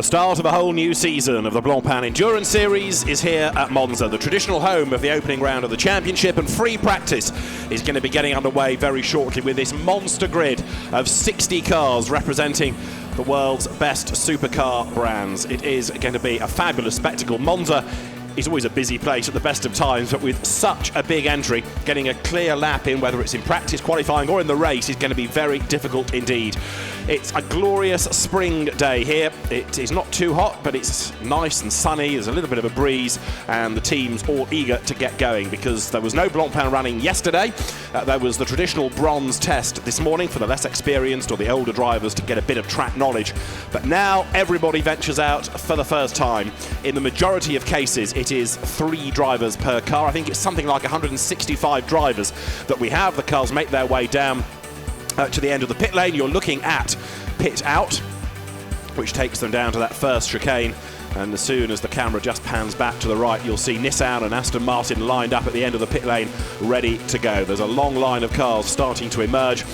The start of a whole new season of the Blancpain Endurance Series is here at Monza, the traditional home of the opening round of the championship, and free practice is going to be getting underway very shortly with this monster grid of 60 cars representing the world's best supercar brands. It is going to be a fabulous spectacle. Monza is always a busy place at the best of times, but with such a big entry, getting a clear lap in, whether it's in practice, qualifying or in the race, is going to be very difficult indeed. It's a glorious spring day here. It is not too hot, but it's nice and sunny. There's a little bit of a breeze, and the team's all eager to get going because there was no Blancpain running yesterday. There was the traditional bronze test this morning for the less experienced or the older drivers to get a bit of track knowledge. But now everybody ventures out for the first time. In the majority of cases, it is 3 drivers per car. I think it's something like 165 drivers that we have. The cars make their way down to the end of the pit lane. You're looking at pit out, which takes them down to that first chicane. And as soon as the camera just pans back to the right, you'll see Nissan and Aston Martin lined up at the end of the pit lane, ready to go. There's a long line of cars starting to emerge.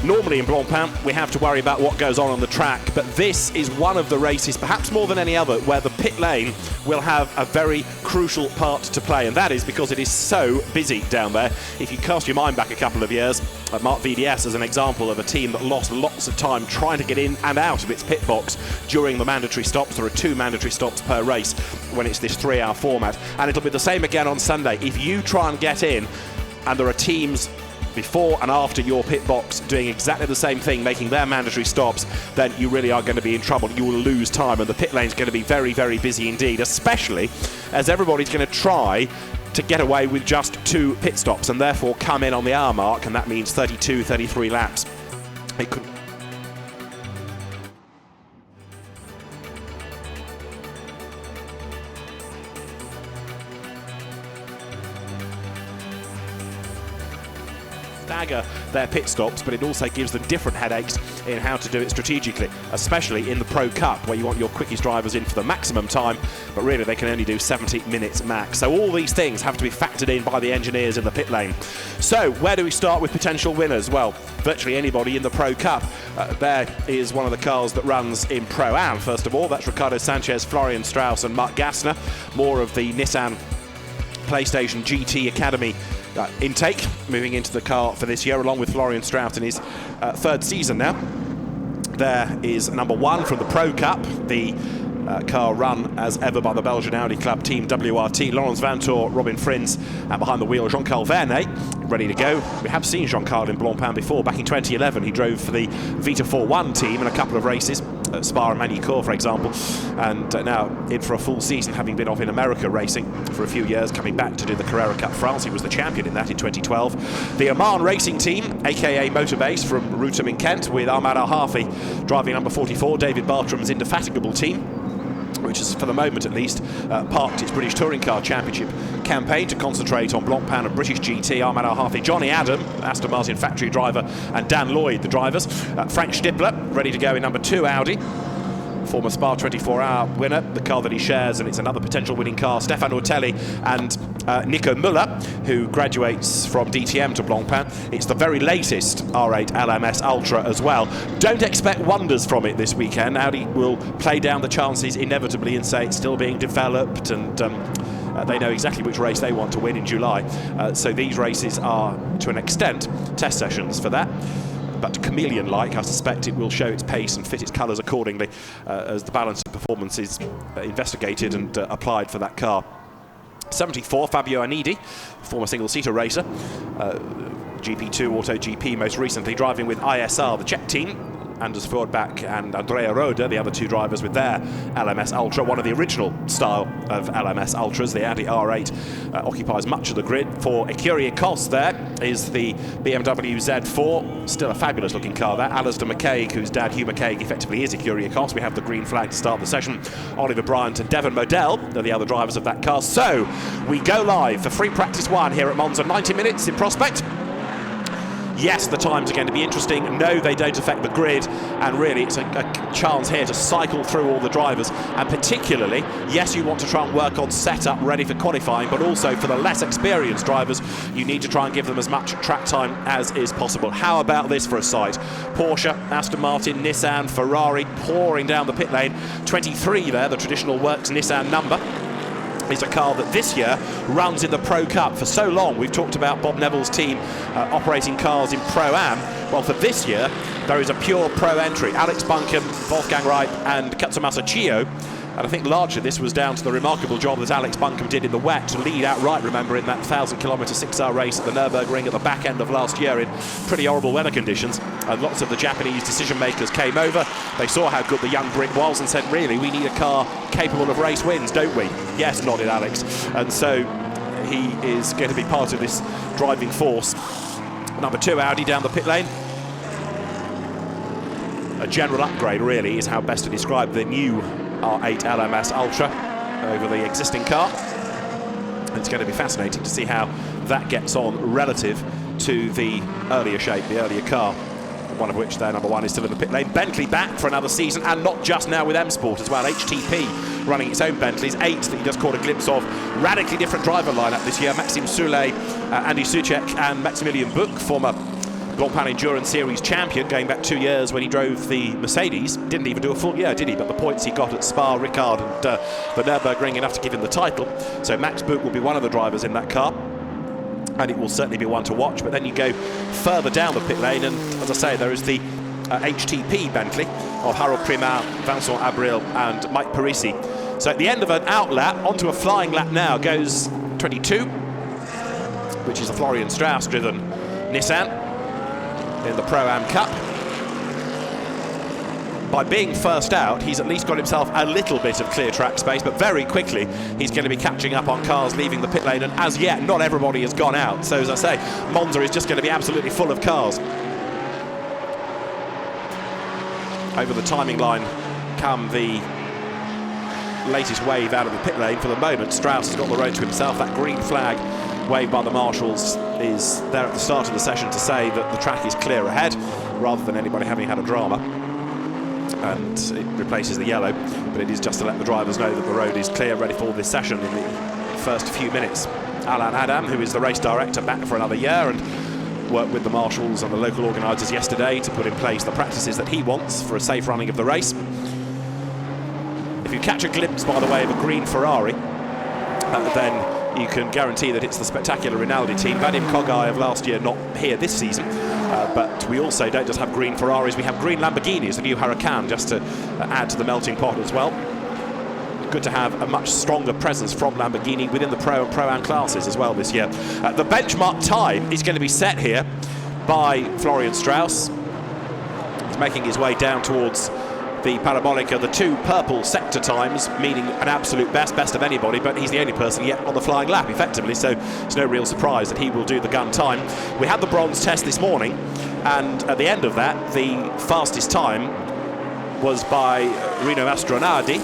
Normally in Blancpain, we have to worry about what goes on the track, but this is one of the races, perhaps more than any other, where the pit lane will have a very crucial part to play, and that is because it is so busy down there. If you cast your mind back a couple of years, Mark VDS as an example of a team that lost lots of time trying to get in and out of its pit box during the mandatory stops. There are 2 mandatory stops per race when it's this 3-hour format, and it'll be the same again on Sunday. If you try and get in and there are teams before and after your pit box doing exactly the same thing, making their mandatory stops, then you really are going to be in trouble. You will lose time, and the pit lane's going to be very, very busy indeed, especially as everybody's going to try to get away with just 2 pit stops and therefore come in on the hour mark, and that means 32, 33 laps. It could stagger their pit stops, but it also gives them different headaches in how to do it strategically, especially in the Pro Cup, where you want your quickest drivers in for the maximum time, but really they can only do 70 minutes max. So all these things have to be factored in by the engineers in the pit lane. So where do we start with potential winners? Well, virtually anybody in the Pro Cup. There is one of the cars that runs in Pro-Am, first of all. That's Ricardo Sanchez, Florian Strauss and Mark Gassner. More of the Nissan PlayStation GT Academy intake moving into the car for this year, along with Florian Strauss in his 3rd season now. There is number 1 from the Pro Cup, the car run as ever by the Belgian Audi Club team WRT. Laurens Vanthoor, Robin Frins, and behind the wheel Jean-Carl Vernet, ready to go. We have seen Jean-Carl in Blancpain before. Back in 2011 he drove for the Vita 4-1 team in a couple of races, Spa and Magny-Cours for example, and now in for a full season, having been off in America racing for a few years, coming back to do the Carrera Cup France. He was the champion in that in 2012. The Oman Racing Team, aka Motorbase from Rutem in Kent, with Ahmad Al-Hafi driving number 44, David Bartram's indefatigable team, which has, for the moment at least, parked its British Touring Car Championship campaign to concentrate on Blancpain and British GT. Ahmad Al-Hafi, Johnny Adam, Aston Martin factory driver, and Dan Lloyd, the drivers. Frank Stippler, ready to go in number 2 Audi. Former Spa 24-hour winner, the car that he shares, and it's another potential winning car. Stefan Ortelli and Nico Müller, who graduates from DTM to Blancpain. It's the very latest R8 LMS Ultra as well. Don't expect wonders from it this weekend. Audi will play down the chances inevitably and say it's still being developed, and they know exactly which race they want to win in July. So these races are, to an extent, test sessions for that. But chameleon-like, I suspect it will show its pace and fit its colours accordingly as the balance of performance is investigated and applied for that car. 74, Fabio Anidi, former single-seater racer, GP2 AutoGP most recently, driving with ISR, the Czech team. Anders Fjordbach and Andrea Roda, the other 2 drivers with their LMS Ultra, one of the original style of LMS Ultras. The Audi R8 occupies much of the grid. For Ecurie Cos, there is the BMW Z4, still a fabulous looking car there. Alistair McCaig, whose dad Hugh McCaig effectively is Ecurie Cos. We have the green flag to start the session. Oliver Bryant and Devon Modell are the other drivers of that car. So we go live for free practice 1 here at Monza. 90 minutes in prospect. Yes, the times are going to be interesting. No, they don't affect the grid. And really, it's a chance here to cycle through all the drivers. And particularly, yes, you want to try and work on setup ready for qualifying, but also for the less experienced drivers, you need to try and give them as much track time as is possible. How about this for a sight? Porsche, Aston Martin, Nissan, Ferrari pouring down the pit lane. 23 there, the traditional Works Nissan number. Is a car that this year runs in the Pro Cup. For so long we've talked about Bob Neville's team operating cars in Pro-Am. Well, for this year there is a pure Pro entry. Alex Buncombe, Wolfgang Reip and Katsumasa Chiyo. And I think largely this was down to the remarkable job that Alex Buncombe did in the wet to lead outright, remember, in that 1,000-kilometre 6-hour race at the Nürburgring at the back end of last year in pretty horrible weather conditions. And lots of the Japanese decision makers came over. They saw how good the young Brit was and said, really, we need a car capable of race wins, don't we? Yes, nodded Alex. And so he is going to be part of this driving force. Number 2 Audi down the pit lane. A general upgrade, really, is how best to describe the new R8 LMS Ultra over the existing car. It's going to be fascinating to see how that gets on relative to the earlier shape, the earlier car, one of which their number 1 is still in the pit lane. Bentley back for another season, and not just now with M Sport as well. HTP running its own Bentleys, 8 that you just caught a glimpse of. Radically different driver lineup this year. Maxime Soulet, Andy Soucek and Maximilian Buch, former Blancpain Endurance Series champion, going back 2 years when he drove the Mercedes. Didn't even do a full year, did he? But the points he got at Spa, Ricard and the Nürburgring enough to give him the title. So Max Buch will be one of the drivers in that car, and it will certainly be one to watch. But then you go further down the pit lane, and as I say, there is the HTP Bentley of Harold Primard, Vincent Abril and Mike Parisi. So at the end of an out lap, onto a flying lap now goes 22, which is a Florian Strauss driven Nissan in the Pro-Am Cup. By being first out, he's at least got himself a little bit of clear track space, but very quickly he's going to be catching up on cars leaving the pit lane, and as yet not everybody has gone out. So as I say, Monza is just going to be absolutely full of cars. Over the timing line come the latest wave out of the pit lane. For the moment, Strauss has got the road to himself. That green flag waved by the marshals is there at the start of the session to say that the track is clear ahead, rather than anybody having had a drama. And it replaces the yellow, but it is just to let the drivers know that the road is clear, ready for this session in the first few minutes. Alain Adam, who is the race director, back for another year and worked with the marshals and the local organisers yesterday to put in place the practices that he wants for a safe running of the race. If you catch a glimpse, by the way, of a green Ferrari, then you can guarantee that it's the spectacular Rinaldi team. Vadim Kogai of last year not here this season, but we also don't just have green Ferraris, we have green Lamborghinis, the new Huracan, just to add to the melting pot as well. Good to have a much stronger presence from Lamborghini within the Pro and Pro-Am classes as well this year. The benchmark time is going to be set here by Florian Strauss. He's making his way down towards the parabolica, the 2 purple sector times, meaning an absolute best of anybody, but he's the only person yet on the flying lap, effectively, so it's no real surprise that he will do the gun time. We had the bronze test this morning, and at the end of that, the fastest time was by Rino Astronardi,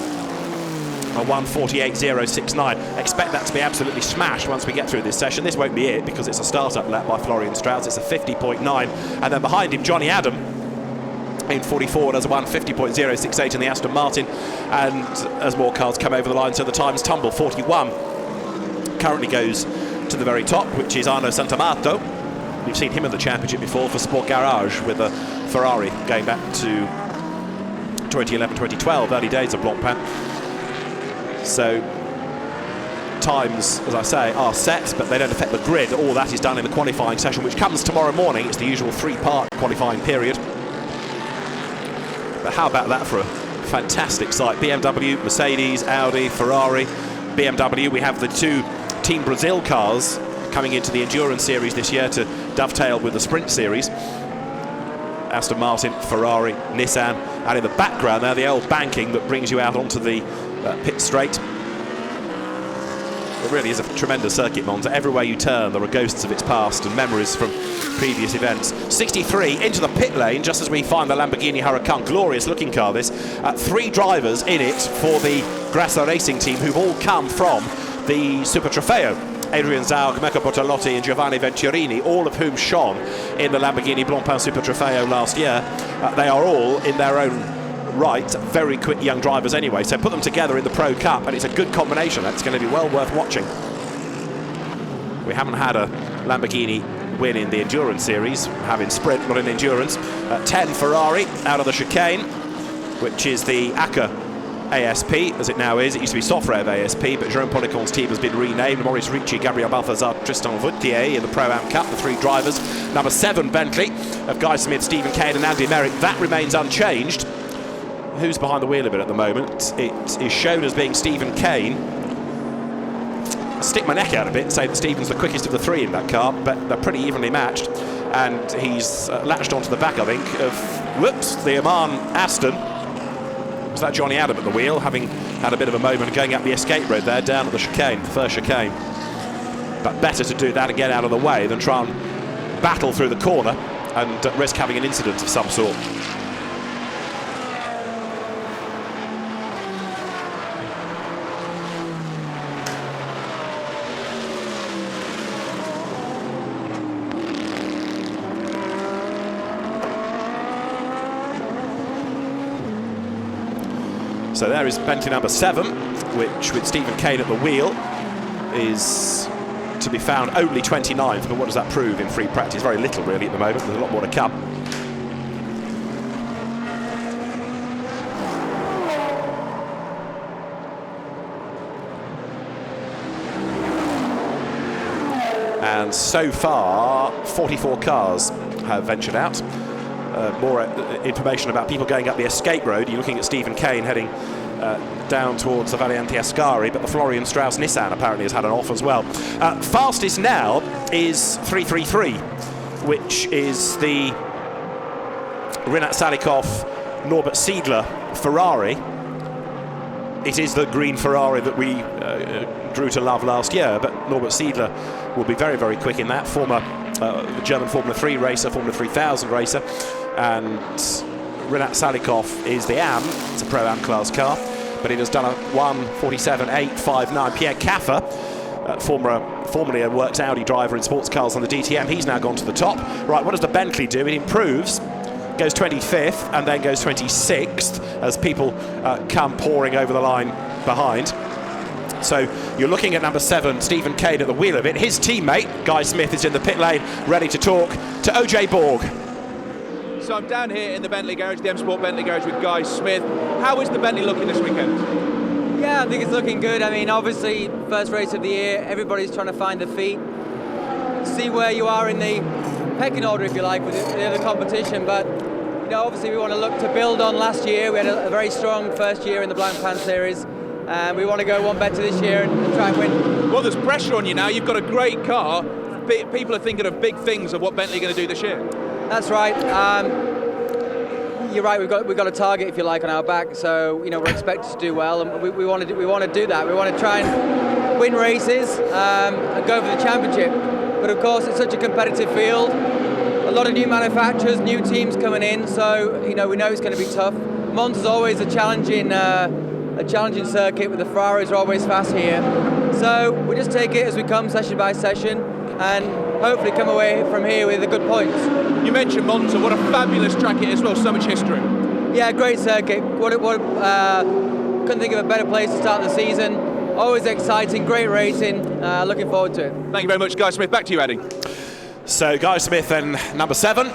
a 1:48.069. Expect that to be absolutely smashed once we get through this session. This won't be it, because it's a start-up lap by Florian Strauss. It's a 50.9, and then behind him, Johnny Adam in 44 does a 1:50.068 in the Aston Martin, and as more cars come over the line, so the times tumble. 41 currently goes to the very top, which is Arno Santamato. We've seen him in the championship before for Sport Garage with a Ferrari going back to 2011-2012, early days of Blancpain. So times, as I say, are set, but they don't affect the grid. All that is done in the qualifying session, which comes tomorrow morning. It's the usual 3-part qualifying period. But how about that for a fantastic sight? BMW, Mercedes, Audi, Ferrari, BMW. We have the 2 Team Brazil cars coming into the Endurance Series this year to dovetail with the Sprint Series. Aston Martin, Ferrari, Nissan, and in the background now the old banking that brings you out onto the pit straight. It really is a tremendous circuit, Monza. Everywhere you turn, there are ghosts of its past and memories from previous events. 63 into the pit lane, just as we find the Lamborghini Huracan. Glorious looking car, this. 3 drivers in it for the Grassa Racing team, who've all come from the Super Trofeo Adrian Zaug, Mirko Bortolotti and Giovanni Venturini, all of whom shone in the Lamborghini Blancpain Super Trofeo last year. They are all, in their own right, very quick young drivers anyway, so put them together in the Pro Cup and it's a good combination. That's going to be well worth watching. We haven't had a Lamborghini win in the Endurance Series, having sprint, not in Endurance. 10 Ferrari out of the chicane, which is the ACA ASP, as it now is. It used to be Sofrev ASP, but Jerome Policon's team has been renamed. Maurice Ricci, Gabriel Balthazar, Tristan Vautier in the Pro-Am Cup, the 3 drivers. Number 7, Bentley, of Guy Smith, Stephen Kane and Andy Merrick. That remains unchanged. Who's behind the wheel of it at the moment? It is shown as being Stephen Kane. Stick my neck out a bit and say that Stephen's the quickest of the 3 in that car, but they're pretty evenly matched. And he's latched onto the back, I think, of, whoops, the Oman Aston. Was that Johnny Adam at the wheel, having had a bit of a moment going up the escape road there, down at the chicane, the first chicane. But better to do that and get out of the way than try and battle through the corner and risk having an incident of some sort. So there is Bentley number 7, which with Stephen Kane at the wheel is to be found only 29th, but what does that prove in free practice? Very little really at the moment, there's a lot more to come. And so far, 44 cars have ventured out. More information about people going up the escape road. You're looking at Stephen Kane heading down towards the Variante Ascari, but the Florian Strauss Nissan apparently has had an off as well. Fastest now is 333, which is the Rinat Salikov, Norbert Siedler Ferrari. It is the green Ferrari that we grew to love last year, but Norbert Siedler will be very, very quick in that. Former German Formula 3 racer, Formula 3000 racer, and Rinat Salikov is the AM. It's a Pro-Am class car, but it has done a 1:47.859. Pierre Caffer, formerly a works Audi driver in sports cars on the DTM, he's now gone to the top. Right, what does the Bentley do? It improves, goes 25th and then goes 26th as people come pouring over the line behind. So you're looking at number 7, Stephen Kane at the wheel of it. His teammate, Guy Smith, is in the pit lane, ready to talk to OJ Borg. So I'm down here in the Bentley garage, the M Sport Bentley garage with Guy Smith. How is the Bentley looking this weekend? Yeah, I think it's looking good. I mean, obviously, first race of the year, everybody's trying to find the feet, see where you are in the pecking order, if you like, with the other competition. But, you know, obviously we want to look to build on last year. We had a very strong first year in the Blancpain Series. We want to go one better this year and try and win. Well, there's pressure on you now. You've got a great car. People are thinking of big things of what Bentley are going to do this year. That's right. You're right. We've got a target, if you like, on our back. So you know we're expected to do well, and we want to do that. We want to try and win races and go for the championship. But of course, it's such a competitive field. A lot of new manufacturers, new teams coming in. So you know we know it's going to be tough. Monza's always a challenging circuit, with the Ferraris are always fast here. So we just take it as we come, session by session, and hopefully come away from here with the good points. You mentioned Monza, what a fabulous track it is as well, so much history. Yeah, great circuit. Couldn't think of a better place to start the season. Always exciting, great racing, looking forward to it. Thank you very much, Guy Smith. Back to you, Addy. So Guy Smith and number 7.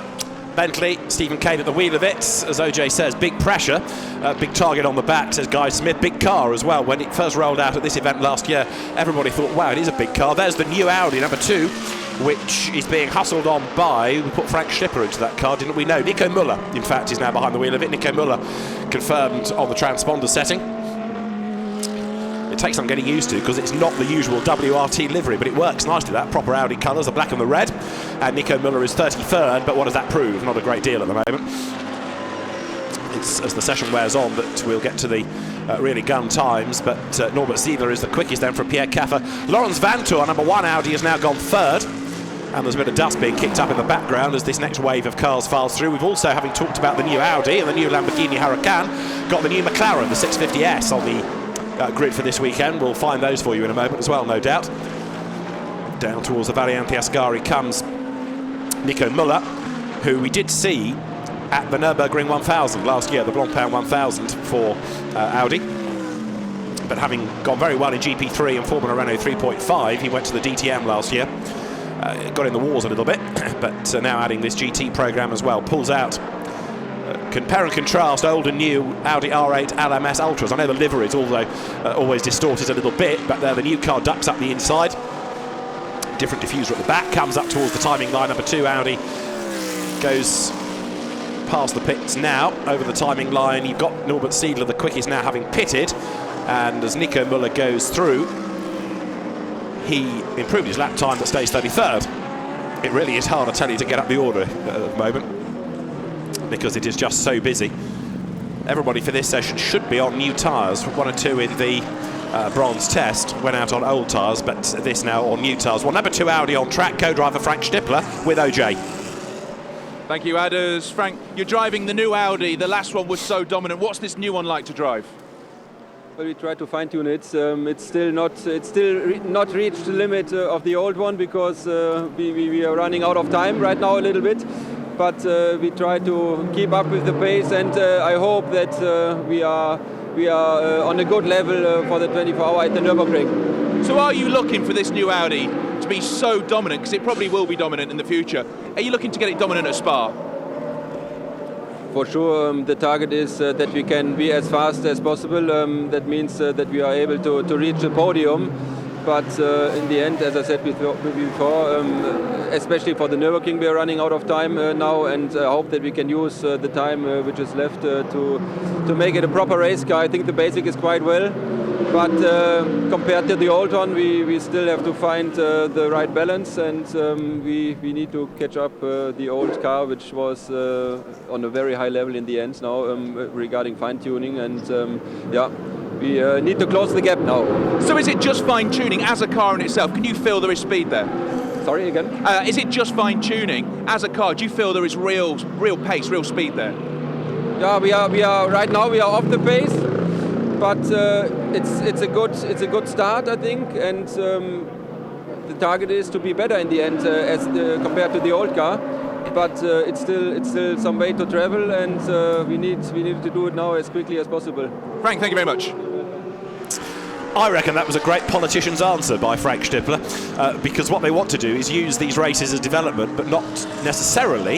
Bentley, Stephen Kane at the wheel of it. As OJ says, big pressure, big target on the back, says Guy Smith. Big car as well. When it first rolled out at this event last year, everybody thought, wow, it is a big car. There's the new Audi, number 2, which is being hustled on by, we put Frank Schlipper into that car, didn't we? No, Nico Müller, in fact, is now behind the wheel of it. Nico Müller confirmed on the transponder setting. It takes some getting used to because it's not the usual WRT livery, but it works nicely, that proper Audi colours, the black and the red. And Nico Müller is 33rd, but what does that prove? Not a great deal at the moment. It's as the session wears on that we'll get to the really gun times, but Norbert Siedler is the quickest then from Pierre Caffer. Laurens Vanthoor, number 1 Audi, has now gone 3rd. And there's a bit of dust being kicked up in the background as this next wave of cars files through. We've also, having talked about the new Audi and the new Lamborghini Huracan, got the new McLaren, the 650S, on the grid for this weekend. We'll find those for you in a moment as well, no doubt. Down towards the Variante Ascari comes Nico Müller, who we did see at the Nürburgring 1000 last year, the Blancpain 1000 for Audi. But having gone very well in GP3 and Formula Renault 3.5, he went to the DTM last year. Got in the wars a little bit, but now adding this GT program as well. Pulls out, compare and contrast old and new Audi R8 LMS Ultras. I know the liveries, although always distorted a little bit, but there the new car ducks up the inside. Different diffuser at the back, comes up towards the timing line. Number 2 Audi goes past the pits now, over the timing line. You've got Norbert Siedler, the quickest, now having pitted, and as Nico Müller goes through, he improved his lap time but stays 33rd. It really is hard, I tell you, to get up the order at the moment, because it is just so busy. Everybody for this session should be on new tyres. 1 or 2 in the bronze test went out on old tyres, but this now on new tyres. Well, number 2 Audi on track, co-driver Frank Stippler with OJ. Thank you, Adders. Frank, you're driving the new Audi. The last one was so dominant. What's this new one like to drive? Well, we try to fine-tune it. It's still not reached the limit of the old one, because we are running out of time right now a little bit. But we try to keep up with the pace, and I hope that we are on a good level for the 24-hour at the Nürburgring. So are you looking for this new Audi to be so dominant, because it probably will be dominant in the future? Are you looking to get it dominant at Spa? For sure, the target is that we can be as fast as possible. That means that we are able to reach the podium. But in the end, as I said before, especially for the Nürburgring, we are running out of time now, and I hope that we can use the time which is left to make it a proper race car. I think the basic is quite well, but compared to the old one, we still have to find the right balance, and we need to catch up the old car, which was on a very high level in the end now regarding fine-tuning, and yeah. We need to close the gap now. So is it just fine-tuning as a car in itself? Can you feel there is speed there? Sorry, again? Is it just fine-tuning as a car? Do you feel there is real pace, real speed there? Yeah, we are right now. We are off the pace, but it's a good start, I think, and the target is to be better in the end compared to the old car. But it's still some way to travel, and we need to do it now as quickly as possible. Frank, thank you very much. I reckon that was a great politician's answer by Frank Stippler, because what they want to do is use these races as development, but not necessarily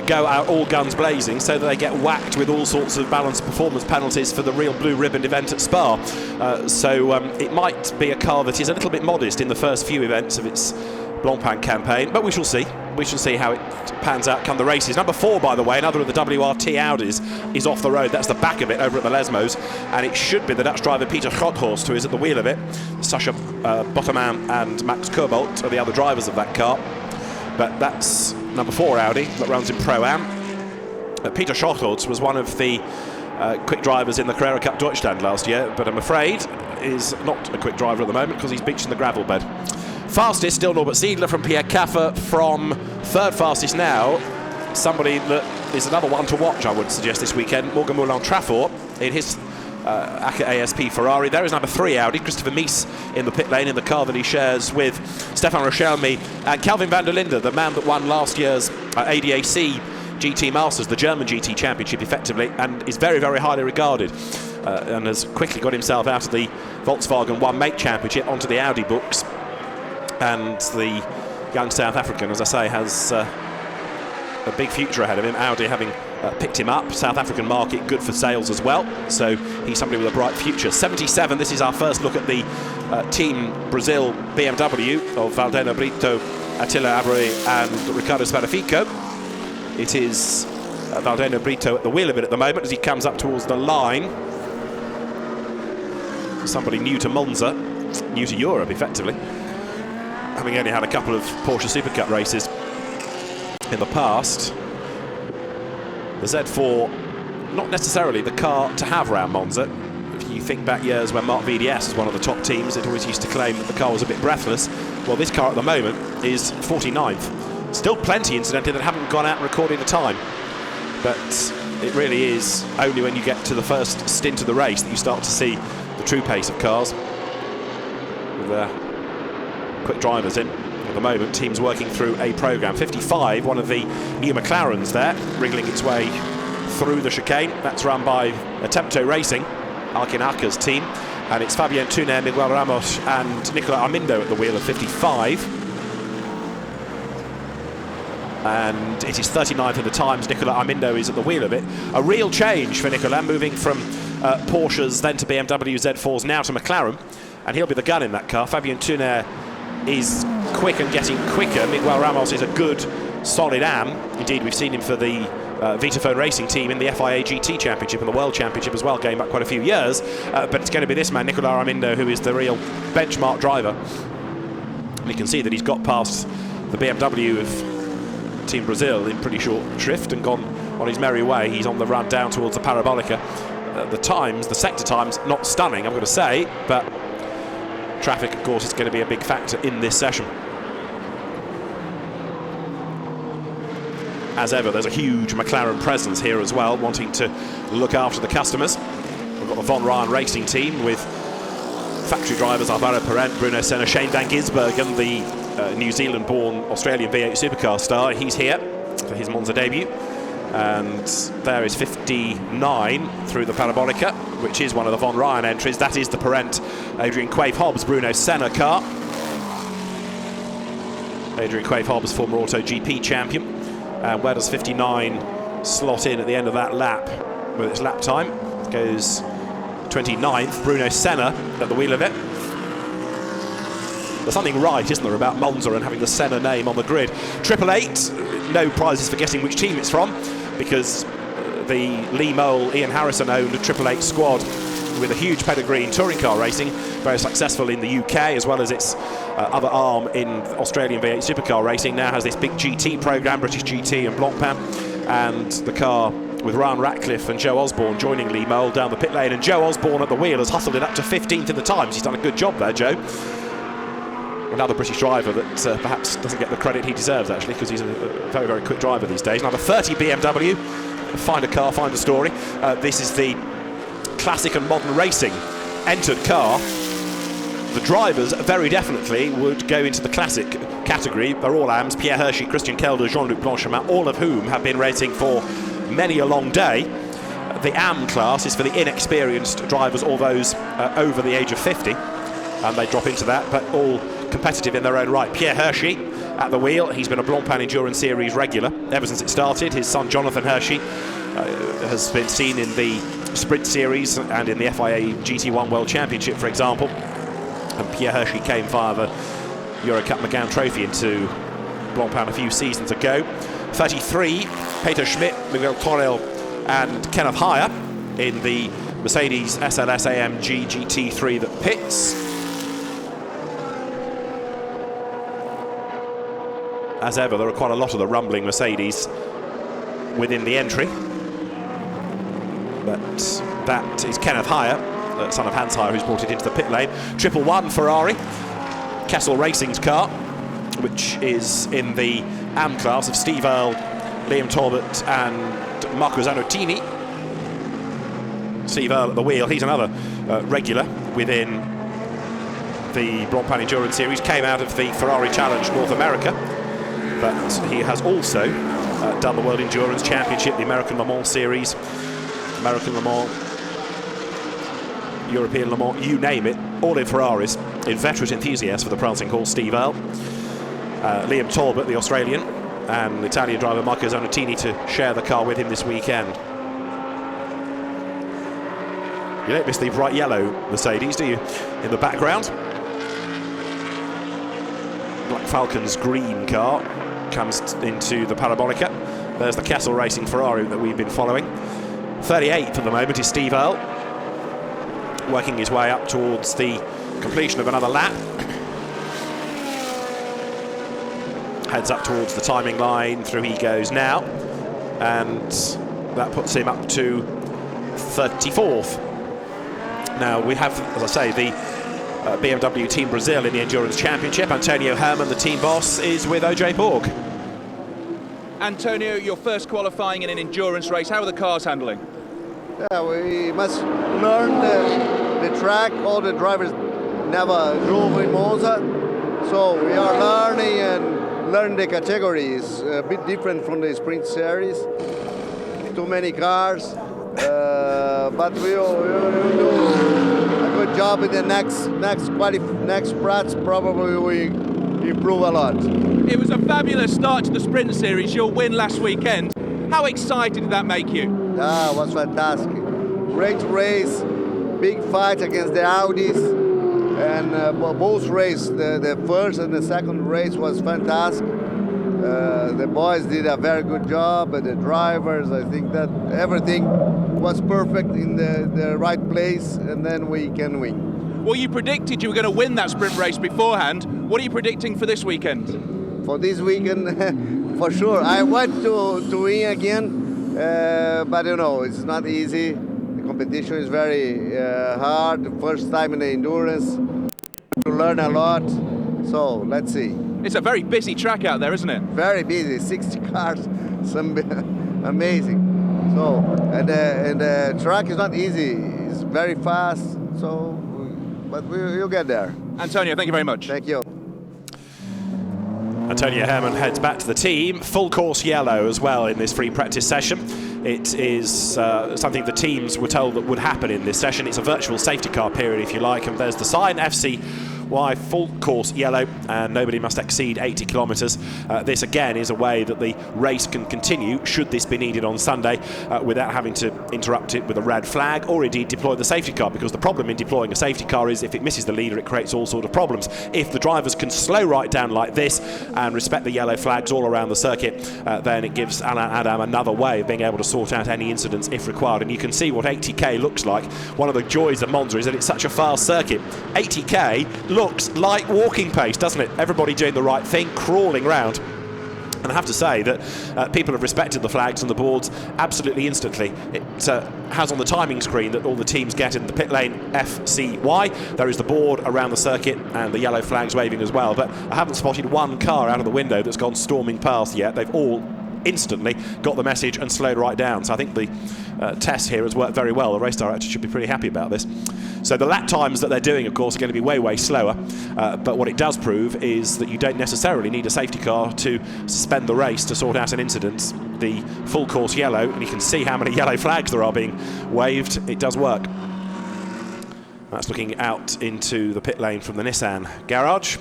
go out all guns blazing so that they get whacked with all sorts of balanced performance penalties for the real blue ribbon event at Spa. So it might be a car that is a little bit modest in the first few events of its Blancpain campaign, but we shall see. We shall see how it pans out come the races. Number 4, by the way, another of the WRT Audis, is off the road. That's the back of it over at the Lesmos, and it should be the Dutch driver Peter Schothorst who is at the wheel of it. Sascha Botterman and Max Kobold are the other drivers of that car, but that's number 4 Audi that runs in Pro-Am. Peter Schothorst was one of the quick drivers in the Carrera Cup Deutschland last year, but I'm afraid is not a quick driver at the moment because he's beached in the gravel bed. Fastest, still Norbert Siedler from Pierre Caffer. From 3rd fastest now, somebody that is another one to watch, I would suggest, this weekend, Morgan Moulin-Trafort in his ACA ASP Ferrari. There is number 3 Audi, Christopher Mies in the pit lane in the car that he shares with Stefan Rochelmi and Calvin van der Linde, the man that won last year's ADAC GT Masters, the German GT Championship effectively, and is very, very highly regarded and has quickly got himself out of the Volkswagen One Make Championship onto the Audi books. And the young South African, as I say, has a big future ahead of him. Audi having picked him up. South African market good for sales as well, so he's somebody with a bright future. 77, this is our first look at the Team Brazil BMW of Valdeno Brito, Attila Abreu and Ricardo Sparafico. It is Valdeno Brito at the wheel of it at the moment as he comes up towards the line. Somebody new to Monza, new to Europe effectively, having only had a couple of Porsche Super Cup races in the past. The Z4, not necessarily the car to have around Monza. If you think back years when Mark VDS was one of the top teams, it always used to claim that the car was a bit breathless. Well, this car at the moment is 49th. Still plenty, incidentally, that haven't gone out and recorded a time. But it really is only when you get to the first stint of the race that you start to see the true pace of cars. With quick drivers in. the moment, teams working through a programme. 55, one of the new McLarens there, wriggling its way through the chicane. That's run by Attempto Racing, Alkin Aka's team. And it's Fabien Tuner, Miguel Ramos and Nicola Armindo at the wheel of 55. And it is 39th in the times. Nicola Armindo is at the wheel of it. A real change for Nicola, moving from Porsches, then to BMW Z4s, now to McLaren. And he'll be the gun in that car. Fabien Tuner is quick and getting quicker. Miguel Ramos is a good, solid AM. Indeed, we've seen him for the Vitaphone Racing team in the FIA GT Championship and the World Championship as well, going back quite a few years. But it's going to be this man, Nicola Armindo, who is the real benchmark driver. And you can see that he's got past the BMW of Team Brazil in pretty short shrift and gone on his merry way. He's on the run down towards the Parabolica. The times, the sector times, not stunning, I'm going to say, but traffic, of course, is going to be a big factor in this session. As ever, there's a huge McLaren presence here as well, wanting to look after the customers. We've got the Von Ryan Racing team with factory drivers Alvaro Parent, Bruno Senna, Shane Van Gisbergen, the New Zealand-born Australian V8 supercar star. He's here for his Monza debut. And there is 59 through the Parabolica, which is one of the Von Ryan entries. That is the Parent, Adrian Quaife-Hobbs, Bruno Senna car. Adrian Quaife-Hobbs, former Auto GP champion. And where does 59 slot in at the end of that lap with its lap time? It goes 29th, Bruno Senna at the wheel of it. There's something right, isn't there, about Monza and having the Senna name on the grid. 888, no prizes for guessing which team it's from, because the Lee Mole, Ian Harrison owned 888 squad with a huge pedigree in touring car racing, very successful in the UK as well as its other arm in Australian V8 supercar racing. Now has this big GT programme, British GT and Blancpain, and the car with Ryan Ratcliffe and Joe Osborne joining Lee Mole down the pit lane, and Joe Osborne at the wheel has hustled it up to 15th in the times. He's done a good job there, Joe. Another British driver that perhaps doesn't get the credit he deserves, actually, because he's a very, very quick driver these days. Another 30 BMW, find a car, find a story. This is the classic and modern racing entered car. The drivers very definitely would go into the classic category. They're all AMs, Pierre Hershey, Christian Kelder, Jean-Luc Blanchemin, all of whom have been racing for many a long day. The AM class is for the inexperienced drivers, all those over the age of 50, and they drop into that, but all competitive in their own right. Pierre Hershey at the wheel. He's been a Blancpain Endurance Series regular ever since it started. His son Jonathan Hershey has been seen in the Sprint Series and in the FIA GT1 World Championship, for example. And Pierre Hershey came via the Eurocup McGowan Trophy into Blancpain a few seasons ago. 33, Peter Schmidt, Miguel Torrell and Kenneth Heyer in the Mercedes SLS AMG GT3 that pits. As ever, there are quite a lot of the rumbling Mercedes within the entry. But that is Kenneth Heyer, son of Hans Heyer, who's brought it into the pit lane. 111 Ferrari, Kessel Racing's car, which is in the AM class of Steve Earle, Liam Talbot and Marco Zannottini. Steve Earle at the wheel, he's another regular within the Blancpain Endurance Series, came out of the Ferrari Challenge North America, but he has also done the World Endurance Championship, the American Le Mans Series, American Le Mans, European Le Mans, you name it, all in Ferraris. Inveterate enthusiast for the prancing horse, Steve Earle. Liam Talbot, the Australian, and Italian driver Marco Zannottini to share the car with him this weekend. You don't miss the bright yellow Mercedes, do you, in the background? Black Falcon's green car comes into the Parabolica. There's the Kessel Racing Ferrari that we've been following. 38th at the moment is Steve Earle, working his way up towards the completion of another lap. Heads up towards the timing line, through he goes now, and that puts him up to 34th. Now we have, as I say, the BMW Team Brazil in the Endurance Championship. Antonio Herman, the team boss, is with OJ Borg. Antonio, your first qualifying in an endurance race, how are the cars handling? Yeah, we must learn the track. All the drivers never drove in Monza, So we are learning and learn the categories a bit different from the sprint series. Too many cars, but we'll do a good job in the next prats. Probably we improve a lot. It was a fabulous start to the sprint series, your win last weekend. How excited did that make you? Ah, it was fantastic. Great race, big fight against the Audis, and both races, the first and the second race was fantastic. The boys did a very good job, and the drivers, I think that everything was perfect in the right place, and then we can win. Well, you predicted you were going to win that sprint race beforehand. What are you predicting for this weekend? For this weekend, for sure. I want to win again, but you know, it's not easy. The competition is very hard. The first time in the endurance, to learn a lot. So let's see. It's a very busy track out there, isn't it? Very busy, 60 cars, some amazing. So, and the track is not easy. It's very fast. So, but we'll get there. Antonio, thank you very much. Thank you. Antonio Herman heads back to the team. Full course yellow as well in this free practice session. It is something the teams were told that would happen in this session. It's a virtual safety car period, if you like, and there's the sign FCY full course yellow, and nobody must exceed 80 kilometres. This again is a way that the race can continue should this be needed on Sunday without having to interrupt it with a red flag or indeed deploy the safety car, because the problem in deploying a safety car is if it misses the leader it creates all sorts of problems. If the drivers can slow right down like this and respect the yellow flags all around the circuit, then it gives Alain Adam another way of being able to sort out any incidents if required. And you can see what 80k looks like. One of the joys of Monza is that it's such a fast circuit. 80k looks like walking pace, doesn't it? Everybody doing the right thing, crawling round. And I have to say that people have respected the flags and the boards absolutely instantly. It has on the timing screen that all the teams get in the pit lane FCY. There is the board around the circuit and the yellow flags waving as well. But I haven't spotted one car out of the window that's gone storming past yet. They've all instantly got the message and slowed right down. So I think the test here has worked very well. The race director should be pretty happy about this. So the lap times that they're doing, of course, are going to be way, way slower. But what it does prove is that you don't necessarily need a safety car to suspend the race to sort out an incident. The full course yellow, and you can see how many yellow flags there are being waved. It does work. That's looking out into the pit lane from the Nissan garage.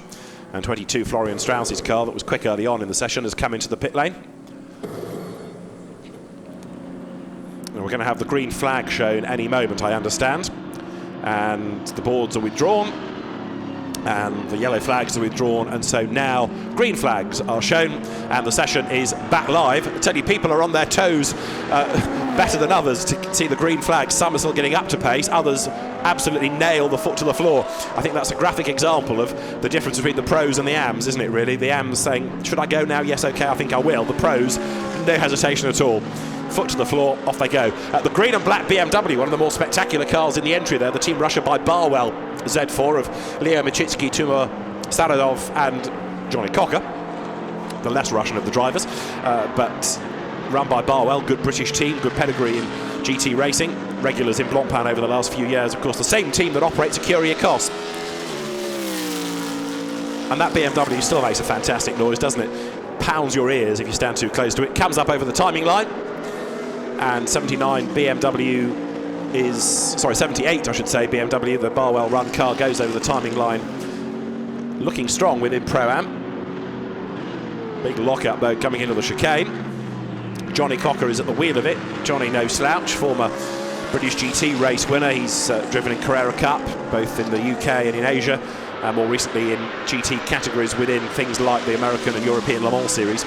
And 22 Florian Strauss's car that was quick early on in the session has come into the pit lane. And we're going to have the green flag shown any moment, I understand. And the boards are withdrawn and the yellow flags are withdrawn, and so now green flags are shown and the session is back live. I tell you, people are on their toes better than others to see the green flags. Some are still getting up to pace, others absolutely nail the foot to the floor. I think that's a graphic example of the difference between the pros and the AMs, isn't it, really? The AMs saying, should I go now? Yes, okay, I think I will. The pros, no hesitation at all. Foot to the floor, off they go. The green and black BMW, one of the more spectacular cars in the entry there, the Team Russia by Barwell Z4 of Leo Michitsky, Timur Saradov and Johnny Cocker, the less Russian of the drivers, but run by Barwell, good British team, good pedigree in GT racing, regulars in Blancpain over the last few years, of course the same team that operates Curie Cos. And that BMW still makes a fantastic noise, doesn't it? Pounds your ears if you stand too close to it. Comes up over the timing line. And 79 BMW is, sorry, 78 I should say, BMW, the Barwell run car, goes over the timing line. Looking strong within Pro-Am. Big lock-up though coming into the chicane. Johnny Cocker is at the wheel of it. Johnny no slouch, former British GT race winner. He's driven in Carrera Cup, both in the UK and in Asia, and more recently in GT categories within things like the American and European Le Mans series.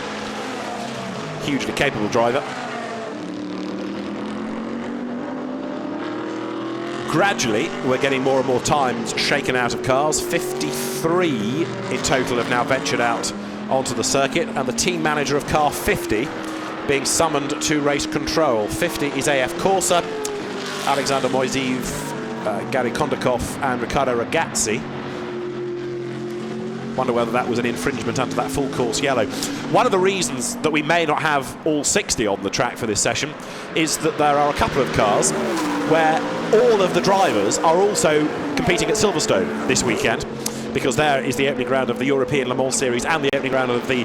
Hugely capable driver. Gradually, we're getting more and more times shaken out of cars. 53 in total have now ventured out onto the circuit, and the team manager of car 50 being summoned to race control. 50 is AF Corsa, Alexander Moiseev, Gary Kondakov and Riccardo Ragazzi. Wonder whether that was an infringement under that full course yellow. One of the reasons that we may not have all 60 on the track for this session is that there are a couple of cars where all of the drivers are also competing at Silverstone this weekend, because there is the opening round of the European Le Mans Series and the opening round of the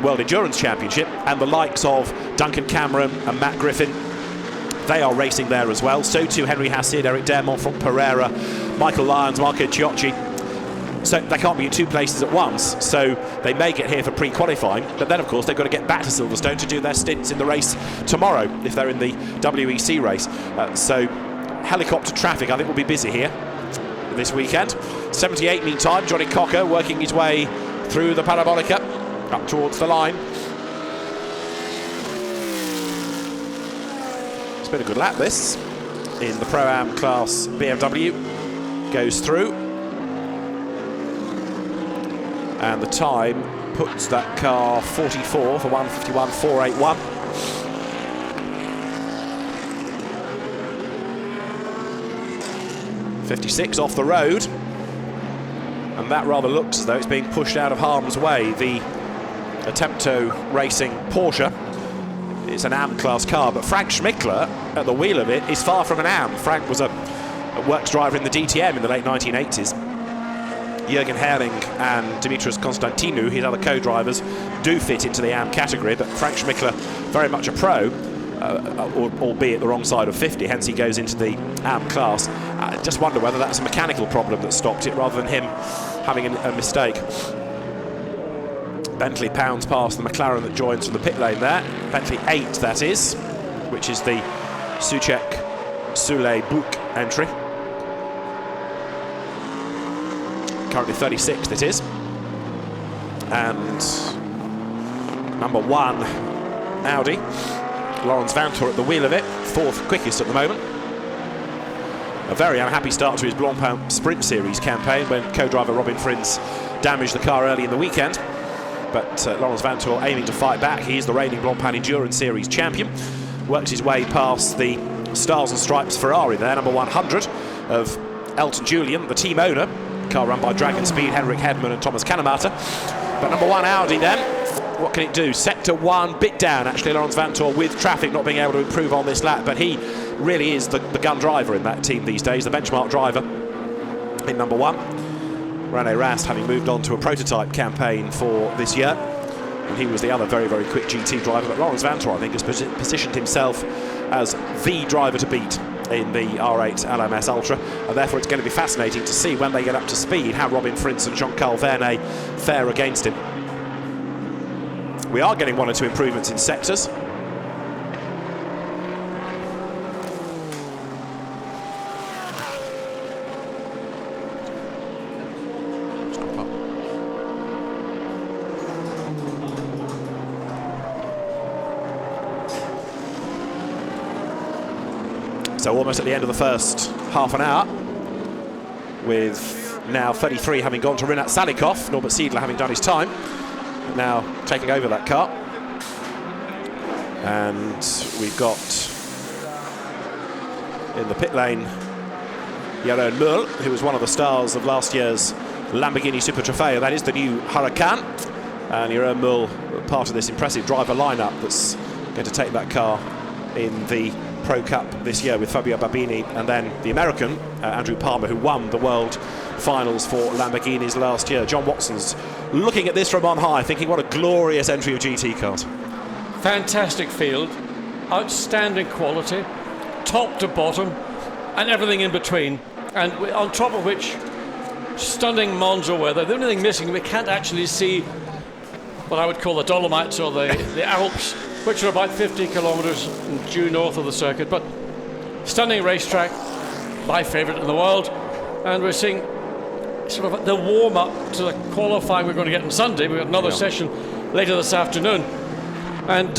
World Endurance Championship, and the likes of Duncan Cameron and Matt Griffin, they are racing there as well. So too Henry Hassid, Eric Dermont from Pereira, Michael Lyons, Marco Ciocci. So they can't be in two places at once, so they may get here for pre-qualifying, but then of course they've got to get back to Silverstone to do their stints in the race tomorrow if they're in the WEC race. So helicopter traffic I think will be busy here this weekend. 78 meantime, Johnny Cocker working his way through the Parabolica up towards the line. It's been a good lap this in the Pro-Am class. BMW goes through, and the time puts that car 44 for 151.481. .56 off the road, and that rather looks as though it's being pushed out of harm's way. The Attempto Racing Porsche, it's an AM class car, but Frank Schmickler at the wheel of it is far from an AM. Frank was a works driver in the DTM in the late 1980s. Jürgen Hering and Dimitris Constantinou, his other co-drivers, do fit into the AM category, but Frank Schmickler very much a pro, albeit the wrong side of 50, hence he goes into the AM class. I just wonder whether that's a mechanical problem that stopped it rather than him having a mistake. Bentley pounds past the McLaren that joins from the pit lane there. Bentley 8, that is, which is the Soucek Souley Bouk entry. Currently 36th it is. And number 1 Audi, Laurens Vanthoor at the wheel of it, 4th quickest at the moment. A very unhappy start to his Blancpain Sprint Series campaign when co-driver Robin Frins damaged the car early in the weekend. But Laurens Vanthoor aiming to fight back. He is the reigning Blancpain Endurance Series champion. Works his way past the Stars and Stripes Ferrari there, number 100 of Elton Julian, the team owner. Car run by Dragon Speed, Henrik Hedman and Thomas Kanemater. But number 1 Audi then, what can it do? Sector 1, bit down actually, Laurens Vanthoor, with traffic not being able to improve on this lap, but he really is the gun driver in that team these days, the benchmark driver in number 1. René Rast having moved on to a prototype campaign for this year, and he was the other very, very quick GT driver, but Laurens Vanthoor I think has positioned himself as the driver to beat in the R8 LMS Ultra, and therefore it's going to be fascinating to see when they get up to speed how Robin Frins and Jean-Carl Vernet fare against him. We are getting 1 or 2 improvements in sectors. So almost at the end of the first half an hour, with now 33 having gone to Rinat Salikov, Norbert Siedler having done his time, now taking over that car. And we've got in the pit lane Jeroen Mul, who was one of the stars of last year's Lamborghini Super Trofeo. That is the new Huracan, and Jeroen Mul, part of this impressive driver lineup that's going to take that car in the Pro Cup this year with Fabio Babini, and then the American Andrew Palmer, who won the World Finals for Lamborghinis last year. John Watson's looking at this from on high, thinking what a glorious entry of GT cars. Fantastic field, outstanding quality, top to bottom, and everything in between. And on top of which, stunning Monza weather. The only thing missing, we can't actually see what I would call the Dolomites or the Alps, which are about 50 kilometres due north of the circuit. But stunning racetrack, my favourite in the world, and we're seeing sort of the warm-up to the qualifying we're going to get on Sunday. We've got another session later this afternoon. And,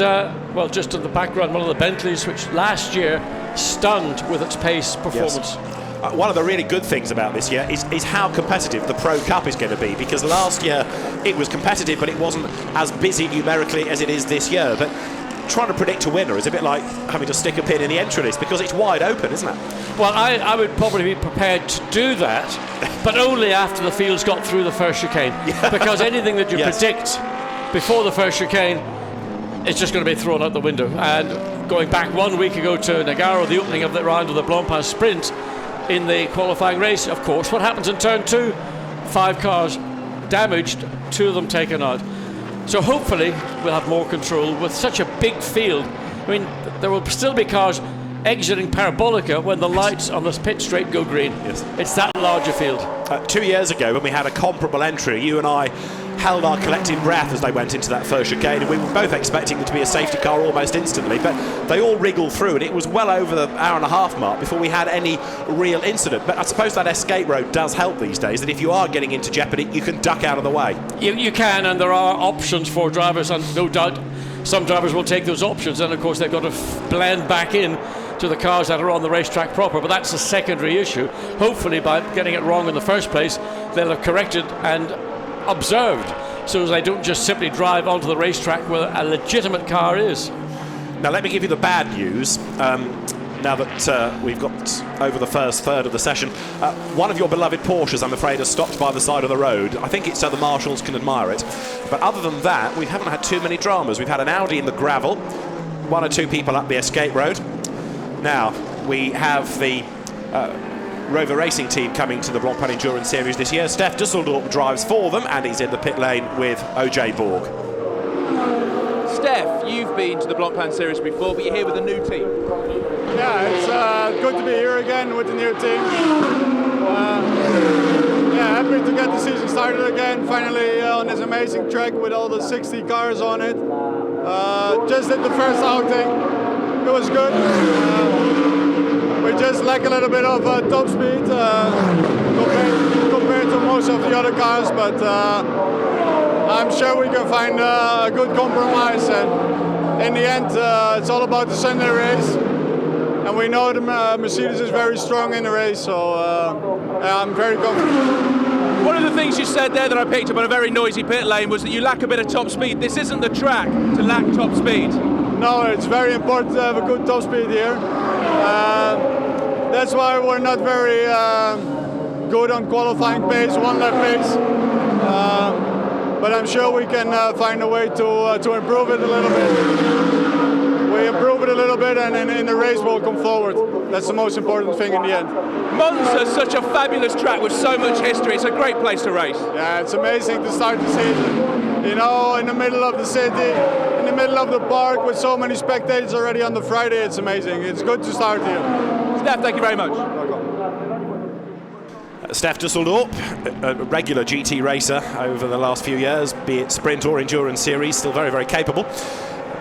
well, just in the background, one of the Bentleys, which last year stunned with its pace performance. Yes. One of the really good things about this year is how competitive the Pro Cup is going to be, because last year it was competitive, but it wasn't as busy numerically as it is this year. But trying to predict a winner is a bit like having to stick a pin in the entry list, because it's wide open, isn't it? Well, I would probably be prepared to do that, but only after the field's got through the first chicane. Because anything that you predict before the first chicane, it's just going to be thrown out the window. And going back 1 week ago to Nagaro, the opening of the round of the Blancpain Sprint, in the qualifying race, of course, what happens in turn 2? 5 cars damaged, 2 of them taken out. So hopefully we'll have more control with such a big field. I mean, there will still be cars exiting Parabolica when the lights on the pit straight go green. Yes. It's that large a field. 2 years ago, when we had a comparable entry, you and I held our collective breath as they went into that first chicane, and we were both expecting there to be a safety car almost instantly, but they all wriggled through, and it was well over the hour and a half mark before we had any real incident. But I suppose that escape road does help these days, that if you are getting into jeopardy, you can duck out of the way. You can, and there are options for drivers, and no doubt some drivers will take those options, and of course they've got to blend back in to the cars that are on the racetrack proper, but that's a secondary issue. Hopefully by getting it wrong in the first place, they'll have corrected and observed, so they don't just simply drive onto the racetrack where a legitimate car is. Now let me give you the bad news. Now that we've got over the first third of the session, one of your beloved Porsches, I'm afraid, has stopped by the side of the road. I think it's so the marshals can admire it. But other than that, we haven't had too many dramas. We've had an Audi in the gravel, 1 or 2 people up the escape road. Now, we have the Rover Racing team coming to the Blancpain Endurance Series this year. Steph Dusseldorp drives for them, and he's in the pit lane with OJ Borg. Steph, you've been to the Blancpain Series before, but you're here with a new team. Yeah, it's good to be here again with the new team. Yeah, happy to get the season started again, finally on this amazing track with all the 60 cars on it. Just did the first outing. It was good. We just lack a little bit of top speed compared to most of the other cars, but I'm sure we can find a good compromise, and in the end it's all about the Sunday race, and we know the Mercedes is very strong in the race, so I'm very confident. One of the things you said there that I picked up on a very noisy pit lane was that you lack a bit of top speed. This isn't the track to lack top speed. No, it's very important to have a good top speed here. That's why we're not very good on qualifying pace, 1 lap pace. But I'm sure we can find a way to improve it a little bit. We improve it a little bit, and in the race we'll come forward. That's the most important thing in the end. Monza is such a fabulous track with so much history. It's a great place to race. Yeah, it's amazing to start the season. You know, in the middle of the city, in the middle of the park with so many spectators already on the Friday, it's amazing. It's good to start here. Steph, thank you very much. Steph Dusseldorp, a regular GT racer over the last few years, be it sprint or endurance series, still very, very capable.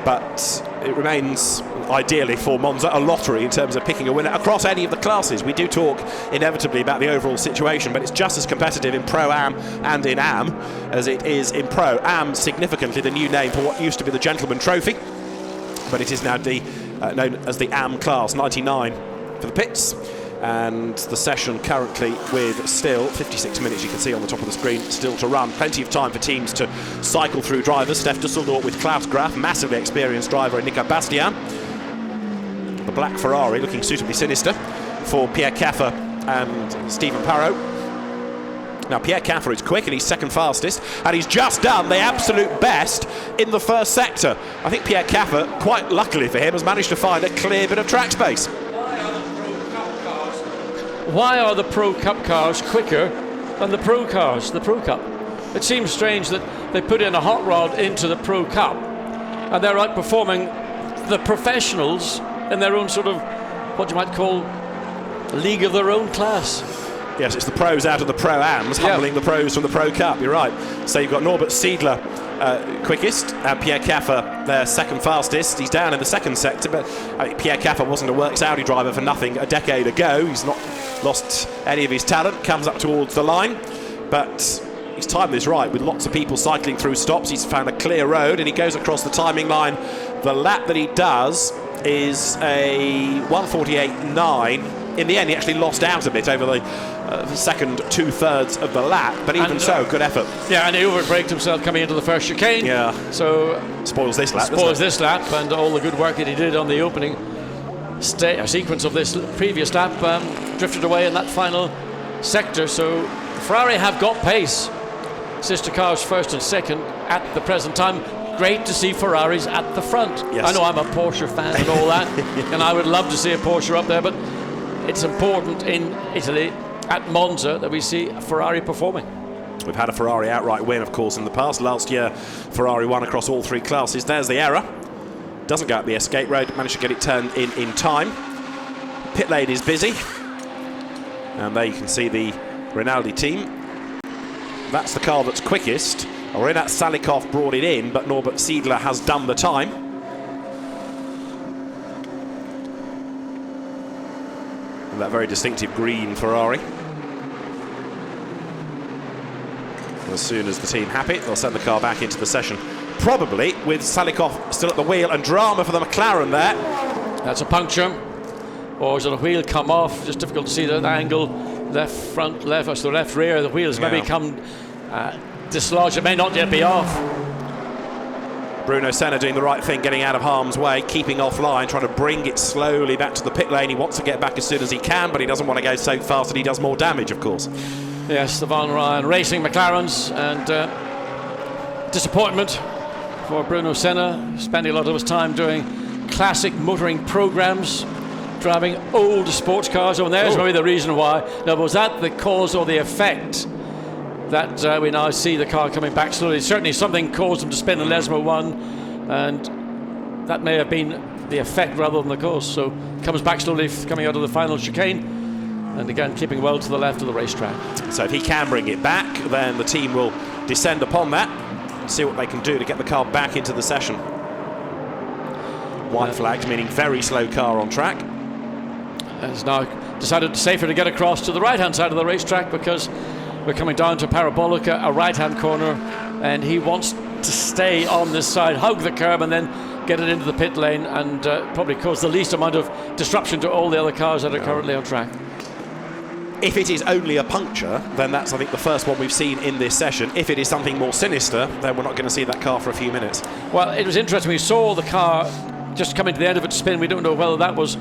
But it remains, ideally for Monza, a lottery in terms of picking a winner across any of the classes. We do talk inevitably about the overall situation, but it's just as competitive in Pro-Am and in Am as it is in Pro. Am, significantly the new name for what used to be the Gentleman Trophy, but it is now known as the Am class, 99 for the pits. And the session currently with still 56 minutes, you can see on the top of the screen, still to run. Plenty of time for teams to cycle through drivers. Steph Dusseldorp with Klaus Graf, massively experienced driver, and Nico Bastian. The black Ferrari looking suitably sinister for Pierre Caffer and Stephen Parrot. Now Pierre Caffer is quick and he's second fastest, and he's just done the absolute best in the first sector. I think Pierre Caffer, quite luckily for him, has managed to find a clear bit of track space. Why are the Pro Cup cars quicker than the Pro cars, the Pro Cup? It seems strange that they put in a hot rod into the Pro Cup and they're outperforming the professionals in their own sort of, what you might call, league of their own class. Yes, it's the pros out of the Pro-Ams, humbling the pros from the Pro Cup, you're right. So you've got Norbert Siedler quickest, and Pierre Caffer their second fastest. He's down in the second sector, but Pierre Caffer wasn't a Works Audi driver for nothing a decade ago. He's not lost any of his talent, comes up towards the line, but he's timed this right with lots of people cycling through stops. He's found a clear road and he goes across the timing line. The lap that he does is a 1:48.9. In the end, he actually lost out a bit over the second 2/3 of the lap, but even so, good effort. Yeah, and he overbraked himself coming into the first chicane. Yeah. So spoils this lap. Spoils this lap, and all the good work that he did on the opening sequence of this previous lap drifted away in that final sector. So Ferrari have got pace. Sister cars first and second at the present time. Great to see Ferraris at the front. Yes. I know I'm a Porsche fan and all that, and I would love to see a Porsche up there, but it's important in Italy at Monza that we see Ferrari performing. We've had a Ferrari outright win, of course, in the past. Last year, Ferrari won across all 3 classes. There's the error. Doesn't go up the escape road, managed to get it turned in time. Pit lane is busy. And there you can see the Rinaldi team. That's the car that's quickest. Renat Salikov brought it in, but Norbert Siedler has done the time. And that very distinctive green Ferrari. As soon as the team happy, they'll send the car back into the session. Probably with Salikov still at the wheel, and drama for the McLaren there. That's a puncture. Or is it a wheel come off? Just difficult to see that angle. Left front, left, or the left rear. The wheels maybe come dislodged. It may not yet be off. Bruno Senna doing the right thing, getting out of harm's way, keeping offline, trying to bring it slowly back to the pit lane. He wants to get back as soon as he can, but he doesn't want to go so fast that he does more damage, of course. Yes, the Von Ryan Racing McLarens, and disappointment for Bruno Senna, spending a lot of his time doing classic motoring programs, driving old sports cars. And there's maybe the reason why. Now, was that the cause or the effect that we now see the car coming back slowly? Certainly something caused him to spin in Lesmo 1, and that may have been the effect rather than the cause. So comes back slowly, coming out of the final chicane, and again keeping well to the left of the racetrack. So if he can bring it back, then the team will descend upon that and see what they can do to get the car back into the session. White flags meaning very slow car on track. And it's now decided safer to get across to the right-hand side of the racetrack, because we're coming down to Parabolica, a right-hand corner, and he wants to stay on this side, hug the curb, and then get it into the pit lane, and probably cause the least amount of disruption to all the other cars that are currently on track. If it is only a puncture, then that's, I think, the first one we've seen in this session. If it is something more sinister, then we're not going to see that car for a few minutes. Well, it was interesting. We saw the car just coming to the end of its spin. We don't know whether that was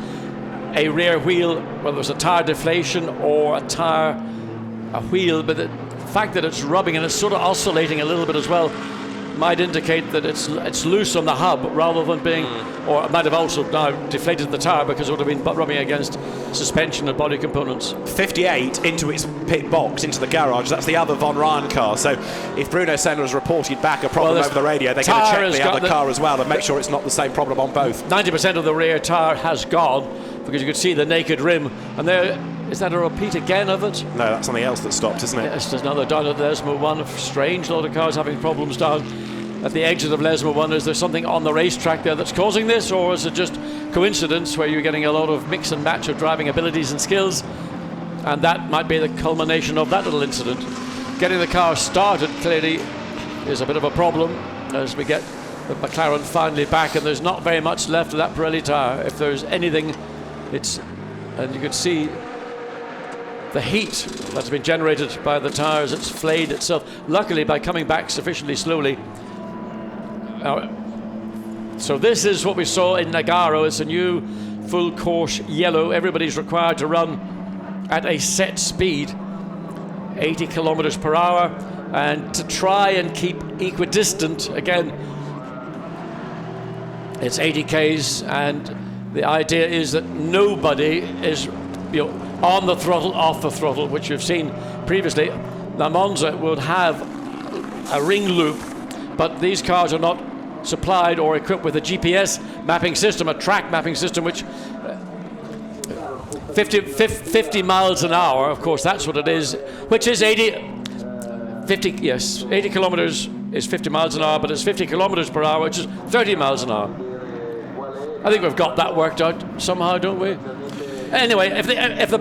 a rear wheel, whether it was a tyre deflation or a wheel, but the fact that it's rubbing and it's sort of oscillating a little bit as well might indicate that it's loose on the hub rather than being, or it might have also now deflated the tyre, because it would have been rubbing against suspension and body components. 58 into its pit box, into the garage. That's the other Von Ryan car. So if Bruno Senna has reported back a problem over the radio, they're going to check the other car as well and make sure it's not the same problem on both. 90% of the rear tyre has gone, because you could see the naked rim, and there. Is that a repeat again of it? No, that's something else that stopped, isn't it? Yes, there's another down at Lesmo 1. A strange lot of cars having problems down at the exit of Lesmo 1. Is there something on the racetrack there that's causing this, or is it just coincidence where you're getting a lot of mix and match of driving abilities and skills? And that might be the culmination of that little incident. Getting the car started clearly is a bit of a problem as we get the McLaren finally back, and there's not very much left of that Pirelli tyre. If there's anything, it's, and you can see the heat that's been generated by the tyres. It's flayed itself. Luckily, by coming back sufficiently slowly. So this is what we saw in Nagaro. It's a new full course yellow. Everybody's required to run at a set speed, 80 kilometers per hour, and to try and keep equidistant. Again, it's 80 Ks, and the idea is that nobody is, on the throttle, off the throttle, which you've seen previously. The Monza would have a ring loop, but these cars are not supplied or equipped with a GPS mapping system, a track mapping system, which 50 miles an hour, of course, that's what it is, which is 80 kilometers is 50 miles an hour, but it's 50 kilometers per hour, which is 30 miles an hour. I think we've got that worked out somehow, don't we? Anyway, if the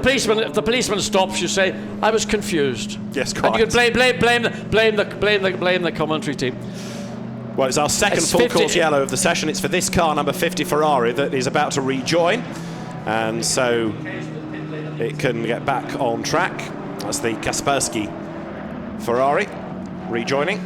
policeman stops, you say, "I was confused." Yes, quite. And you can blame the commentary team. Well, it's our second full course yellow of the session. It's for this car, number 50 Ferrari, that is about to rejoin, and so it can get back on track. That's the Kaspersky Ferrari rejoining.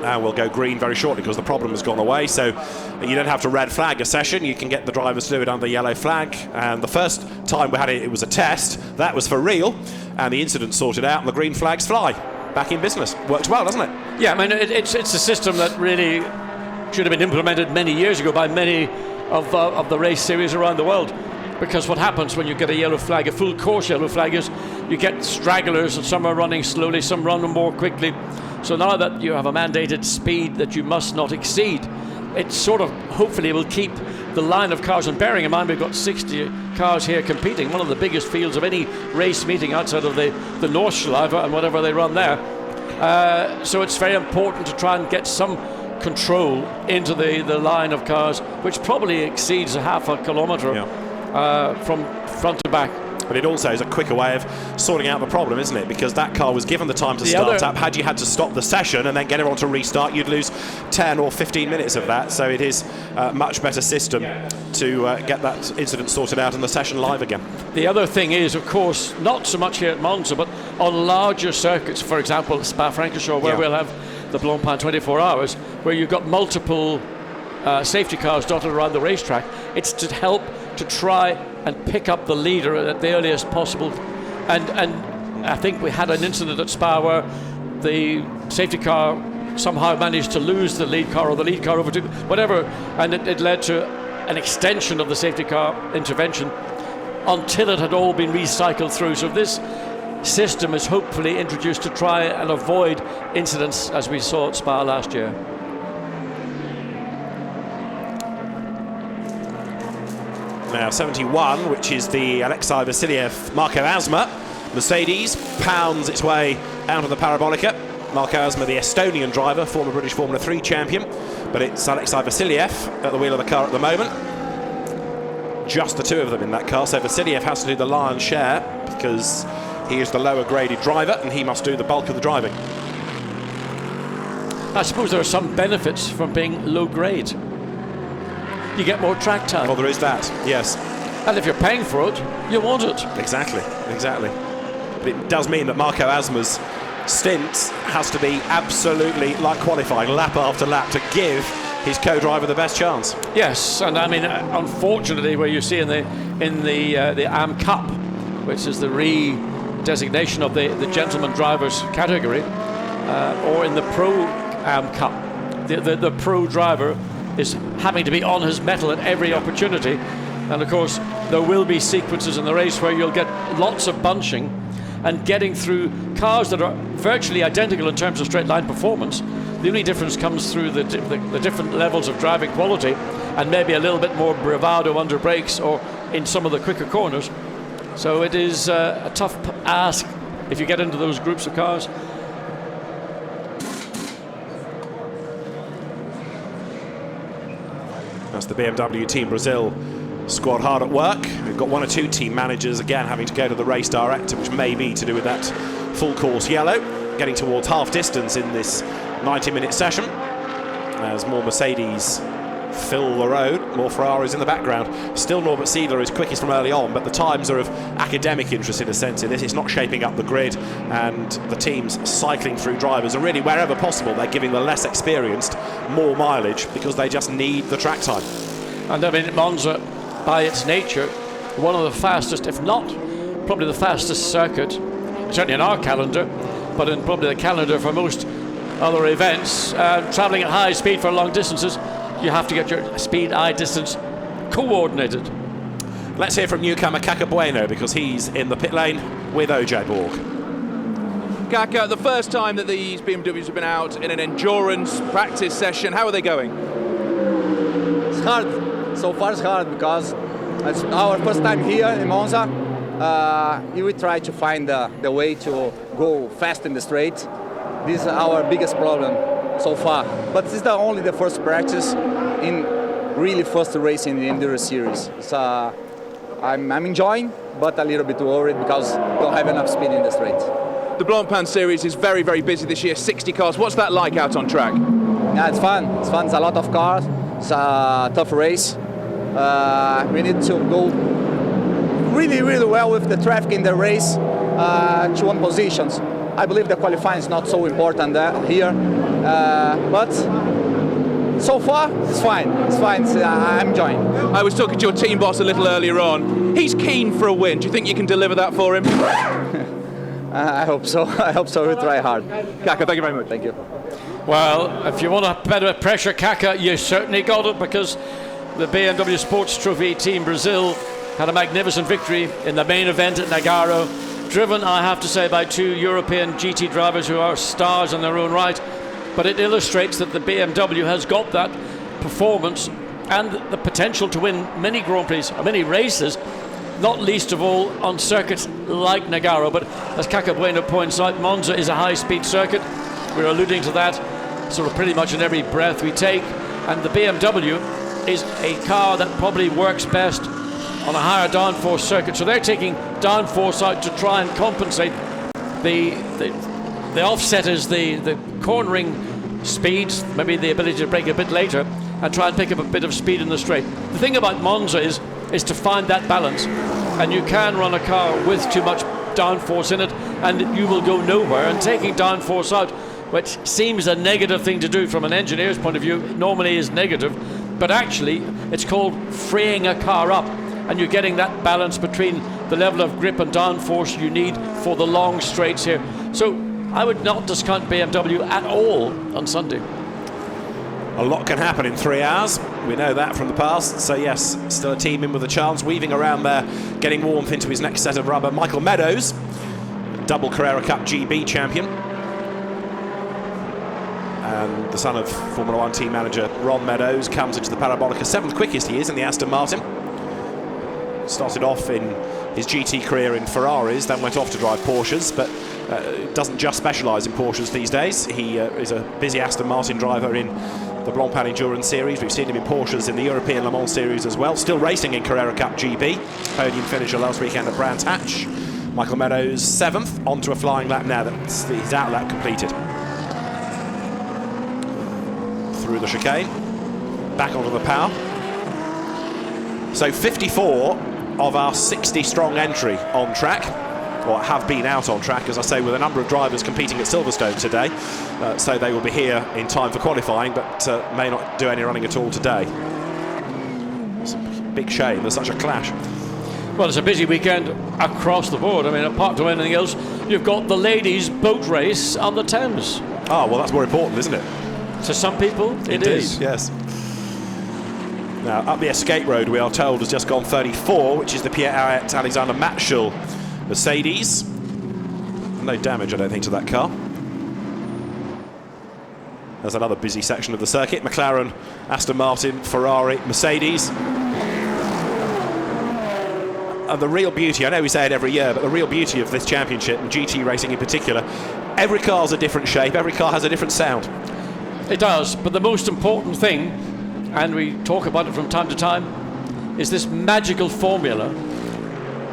And we'll go green very shortly because the problem has gone away. So you don't have to red flag a session. You can get the drivers to do it under yellow flag. And the first time we had it, it was a test. That was for real. And the incident sorted out and the green flags fly. Back in business. Works well, doesn't it? Yeah, I mean, it's a system that really should have been implemented many years ago by many of the race series around the world. because what happens when you get a yellow flag, a full course yellow flag, is you get stragglers, and some are running slowly, some run more quickly. So now that you have a mandated speed that you must not exceed, it sort of hopefully will keep the line of cars. And bearing in mind we've got 60 cars here competing, one of the biggest fields of any race meeting outside of the Nordschleife and whatever they run there. So it's very important to try and get some control into the line of cars, which probably exceeds a half a kilometre from front to back. But it also is a quicker way of sorting out the problem, isn't it? Because that car was given the time to start up. Had you had to stop the session and then get everyone to restart, you'd lose 10 or 15 minutes of that. So it is a much better system to get that incident sorted out and the session live again. The other thing is, of course, not so much here at Monza, but on larger circuits, for example, Spa-Francorchamps, where we'll have the Blancpain 24 hours, where you've got multiple safety cars dotted around the racetrack. It's to help to try and pick up the leader at the earliest possible. And I think we had an incident at Spa where the safety car somehow managed to lose the lead car, or the lead car overtook, whatever, and it led to an extension of the safety car intervention until it had all been recycled through. So this system is hopefully introduced to try and avoid incidents as we saw at Spa last year. Now 71, which is the Alexei Vasiliev Marco Asma Mercedes, pounds its way out of the parabolica. Marco Asma, the Estonian driver, former British Formula 3 champion, but it's Alexei Vasiliev at the wheel of the car at the moment. Just the two of them in that car, so Vasiliev has to do the lion's share because he is the lower graded driver and he must do the bulk of the driving. I suppose there are some benefits from being low grade. You get more track time. Well, there is that, yes. And if you're paying for it, you want it. Exactly. But it does mean that Marco Asma's stint has to be absolutely like qualifying, lap after lap, to give his co-driver the best chance. Yes, and I mean, unfortunately, where you see in the AM Cup, which is the re-designation of the gentleman drivers category, or in the Pro AM Cup, the pro driver is having to be on his mettle at every opportunity. And of course there will be sequences in the race where you'll get lots of bunching and getting through cars that are virtually identical in terms of straight line performance. The only difference comes through the different levels of driving quality and maybe a little bit more bravado under brakes or in some of the quicker corners. So it is a tough ask if you get into those groups of cars. That's the BMW Team Brazil squad hard at work. We've got one or two team managers again having to go to the race director, which may be to do with that full course yellow, getting towards half distance in this 90-minute session as more Mercedes fill the road, more Ferraris in the background. Still Norbert Siedler is quickest from early on, but the times are of academic interest in a sense in this. It's not shaping up the grid, and the teams cycling through drivers are really, wherever possible, they're giving the less experienced more mileage because they just need the track time. And I mean, Monza, by its nature, one of the fastest, if not probably the fastest circuit, certainly in our calendar, but in probably the calendar for most other events, travelling at high speed for long distances. You have to get your speed, eye distance coordinated. Let's hear from newcomer Kaka Bueno because he's in the pit lane with OJ Borg. Kaka, the first time that these BMWs have been out in an endurance practice session, how are they going? It's hard. So far it's hard because it's our first time here in Monza. We try to find the way to go fast in the straight. This is our biggest problem so far. But this is only the first practice in really first race in the Endurance Series. So I'm enjoying, but a little bit worried because don't have enough speed in the straight. The Blancpain Series is very, very busy this year, 60 cars. What's that like out on track? Yeah, it's fun. It's fun. It's a lot of cars. It's a tough race. We need to go really, really well with the traffic in the race to win positions. I believe the qualifying is not so important here, but so far it's fine. It's fine. I'm enjoying. I was talking to your team boss a little earlier on. He's keen for a win. Do you think you can deliver that for him? I hope so. I hope so. We'll try hard. Kaka, thank you very much. Thank you. Well, if you want a better pressure, Kaka, you certainly got it, because the BMW Sports Trophy Team Brazil had a magnificent victory in the main event at Nagaro, driven, I have to say, by 2 European GT drivers who are stars in their own right. But it illustrates that the BMW has got that performance and the potential to win many Grand Prix, many races, not least of all on circuits like Nagaro. But as Cacabueno points out, Monza is a high-speed circuit. We're alluding to that sort of pretty much in every breath we take. And the BMW is a car that probably works best on a higher downforce circuit. So they're taking downforce out to try and compensate the offsetters, the cornering speeds, maybe the ability to brake a bit later and try and pick up a bit of speed in the straight. The thing about Monza is to find that balance, and you can run a car with too much downforce in it and you will go nowhere. And taking downforce out, which seems a negative thing to do from an engineer's point of view, normally is negative, but actually it's called freeing a car up, and you're getting that balance between the level of grip and downforce you need for the long straights here. So I would not discount BMW at all on Sunday. A lot can happen in 3 hours. We know that from the past. So yes, still a team in with a chance. Weaving around there, getting warmth into his next set of rubber. Michael Meadows, double Carrera Cup GB champion, and the son of Formula 1 team manager Ron Meadows comes into the Parabolica. 7th quickest he is in the Aston Martin. Started off in his GT career in Ferraris, then went off to drive Porsches, but doesn't just specialise in Porsches these days. He is a busy Aston Martin driver in the Blancpain Endurance Series. We've seen him in Porsches in the European Le Mans Series as well. Still racing in Carrera Cup GB. Podium finisher last weekend at Brands Hatch. Michael Meadows 7th, onto a flying lap now that his out lap completed. Through the chicane, back onto the power. So 54 of our 60 strong entry on track, or have been out on track, as I say, with a number of drivers competing at Silverstone today. So they will be here in time for qualifying, but may not do any running at all today. It's a big shame, there's such a clash. Well, it's a busy weekend across the board. I mean, apart from anything else, you've got the ladies' boat race on the Thames. Oh, well, that's more important, isn't it? To some people, it is. Yes. Now, up the escape road, we are told, has just gone 34, which is the Pierre-Arrête Alexander Matschel Mercedes. No damage, I don't think, to that car. There's another busy section of the circuit. McLaren, Aston Martin, Ferrari, Mercedes. And the real beauty, I know we say it every year, but the real beauty of this championship, and GT racing in particular, every car's a different shape, every car has a different sound. It does, but the most important thing, and we talk about it from time to time, is this magical formula,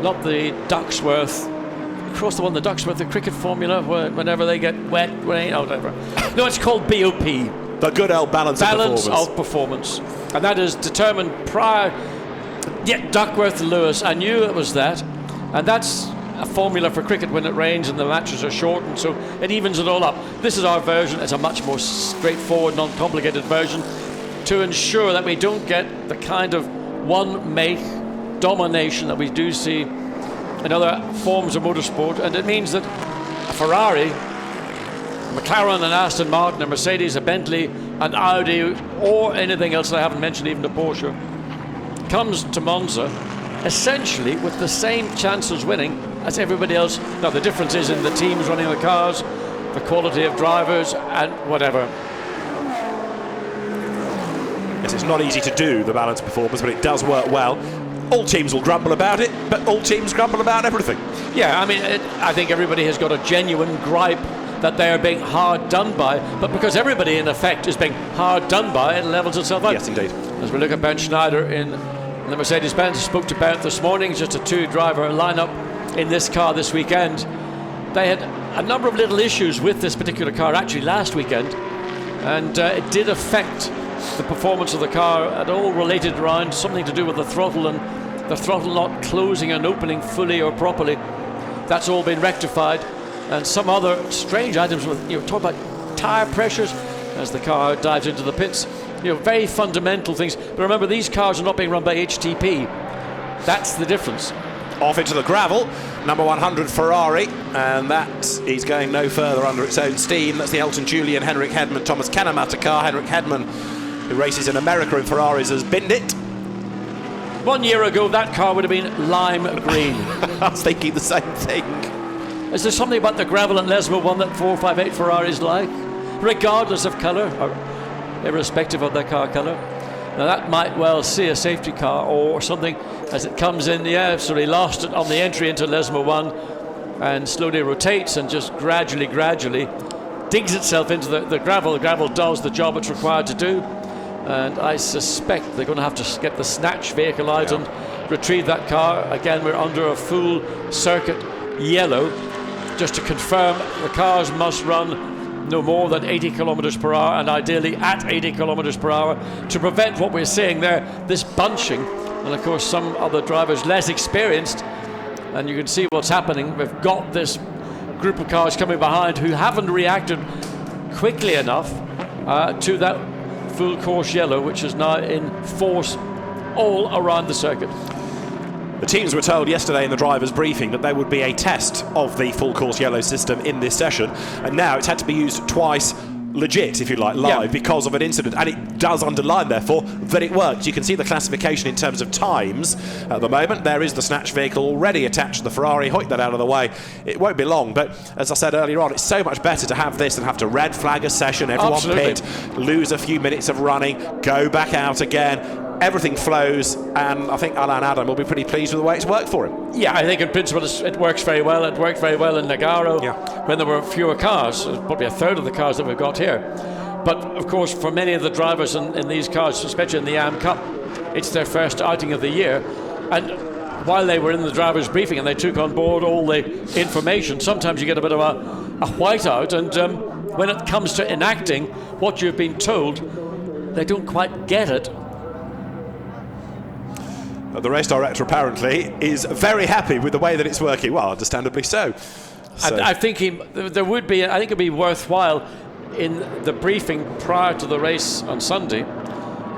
not the Ducksworth, across the one, the Ducksworth, the cricket formula, whenever they get wet, whatever. No, it's called BOP. The good old balance of performance. And that is determined prior, Duckworth and Lewis, I knew it was that, and that's a formula for cricket when it rains and the matches are shortened, so it evens it all up. This is our version. It's a much more straightforward, non-complicated version to ensure that we don't get the kind of one-make domination that we do see in other forms of motorsport. And it means that a Ferrari, McLaren and Aston Martin, a Mercedes, a Bentley, an Audi, or anything else that I haven't mentioned, even a Porsche, comes to Monza essentially with the same chances winning as everybody else. Now, the difference is in the teams running the cars, the quality of drivers, and whatever. Yes, it's not easy to do the balance performance, but it does work well. All teams will grumble about it, but all teams grumble about everything. Yeah, I mean, I think everybody has got a genuine gripe that they're being hard done by, but because everybody in effect is being hard done by, it levels itself out. Yes, indeed. As we look at Ben Schneider in the Mercedes-Benz, spoke to Bernd this morning, just a 2-driver lineup in this car this weekend. They had a number of little issues with this particular car actually last weekend, and it did affect the performance of the car at all, related around something to do with the throttle and the throttle not closing and opening fully or properly. That's all been rectified, and some other strange items with, talk about tyre pressures as the car dives into the pits. Very fundamental things. But remember, these cars are not being run by HTP. That's the difference. Off into the gravel, number 100 Ferrari, and that is going no further under its own steam. That's the Elton Julian, Henrik Hedman, Thomas Kanematter car. Henrik Hedman, who races in America in Ferraris, has binned it. 1 year ago, that car would have been lime green. I was thinking the same thing. Is there something about the gravel and Lesmo 1 that 458 Ferraris like, regardless of colour, or irrespective of their car colour? Now that might well see a safety car or something as it comes in. Yeah, so he lost it on the entry into Lesmo 1 and slowly rotates and just gradually digs itself into the gravel. The gravel does the job it's required to do. And I suspect they're going to have to get the snatch vehicle out and retrieve that car. Again, we're under a full circuit yellow, just to confirm the cars must run no more than 80 kilometers per hour, and ideally at 80 kilometers per hour, to prevent what we're seeing there, this bunching. And of course some other drivers less experienced, and you can see what's happening. We've got this group of cars coming behind who haven't reacted quickly enough to that full course yellow, which is now in force all around the circuit. The teams were told yesterday in the drivers' briefing that there would be a test of the full course yellow system in this session, and now it's had to be used twice legit, if you like, live, because of an incident, and it does underline therefore that it worked. You can see the classification in terms of times at the moment. There is the snatch vehicle already attached to the Ferrari. Hoik that out of the way. It won't be long, but as I said earlier on, it's so much better to have this than have to red flag a session, everyone pit, lose a few minutes of running, go back out again. Everything flows, and I think Alain Adam will be pretty pleased with the way it's worked for him. Yeah, I think in principle it works very well. It worked very well in Nagaro when there were fewer cars, probably a third of the cars that we've got here. But of course, for many of the drivers in these cars, especially in the AM Cup, it's their first outing of the year. And while they were in the drivers' briefing and they took on board all the information, sometimes you get a bit of a whiteout, and when it comes to enacting what you've been told, they don't quite get it. The race director apparently is very happy with the way that it's working. Well, understandably so. I think it'd be worthwhile in the briefing prior to the race on Sunday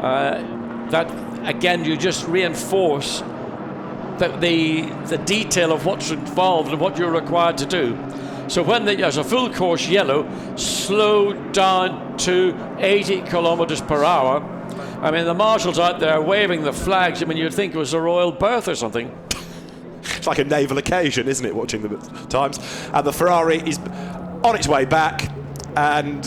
that again you just reinforce that the detail of what's involved and what you're required to do. So when there's a full course yellow, slow down to 80 kilometers per hour. I mean, the marshals out there waving the flags. I mean, you'd think it was a royal birth or something. It's like a naval occasion, isn't it, watching them at times? And the Ferrari is on its way back, and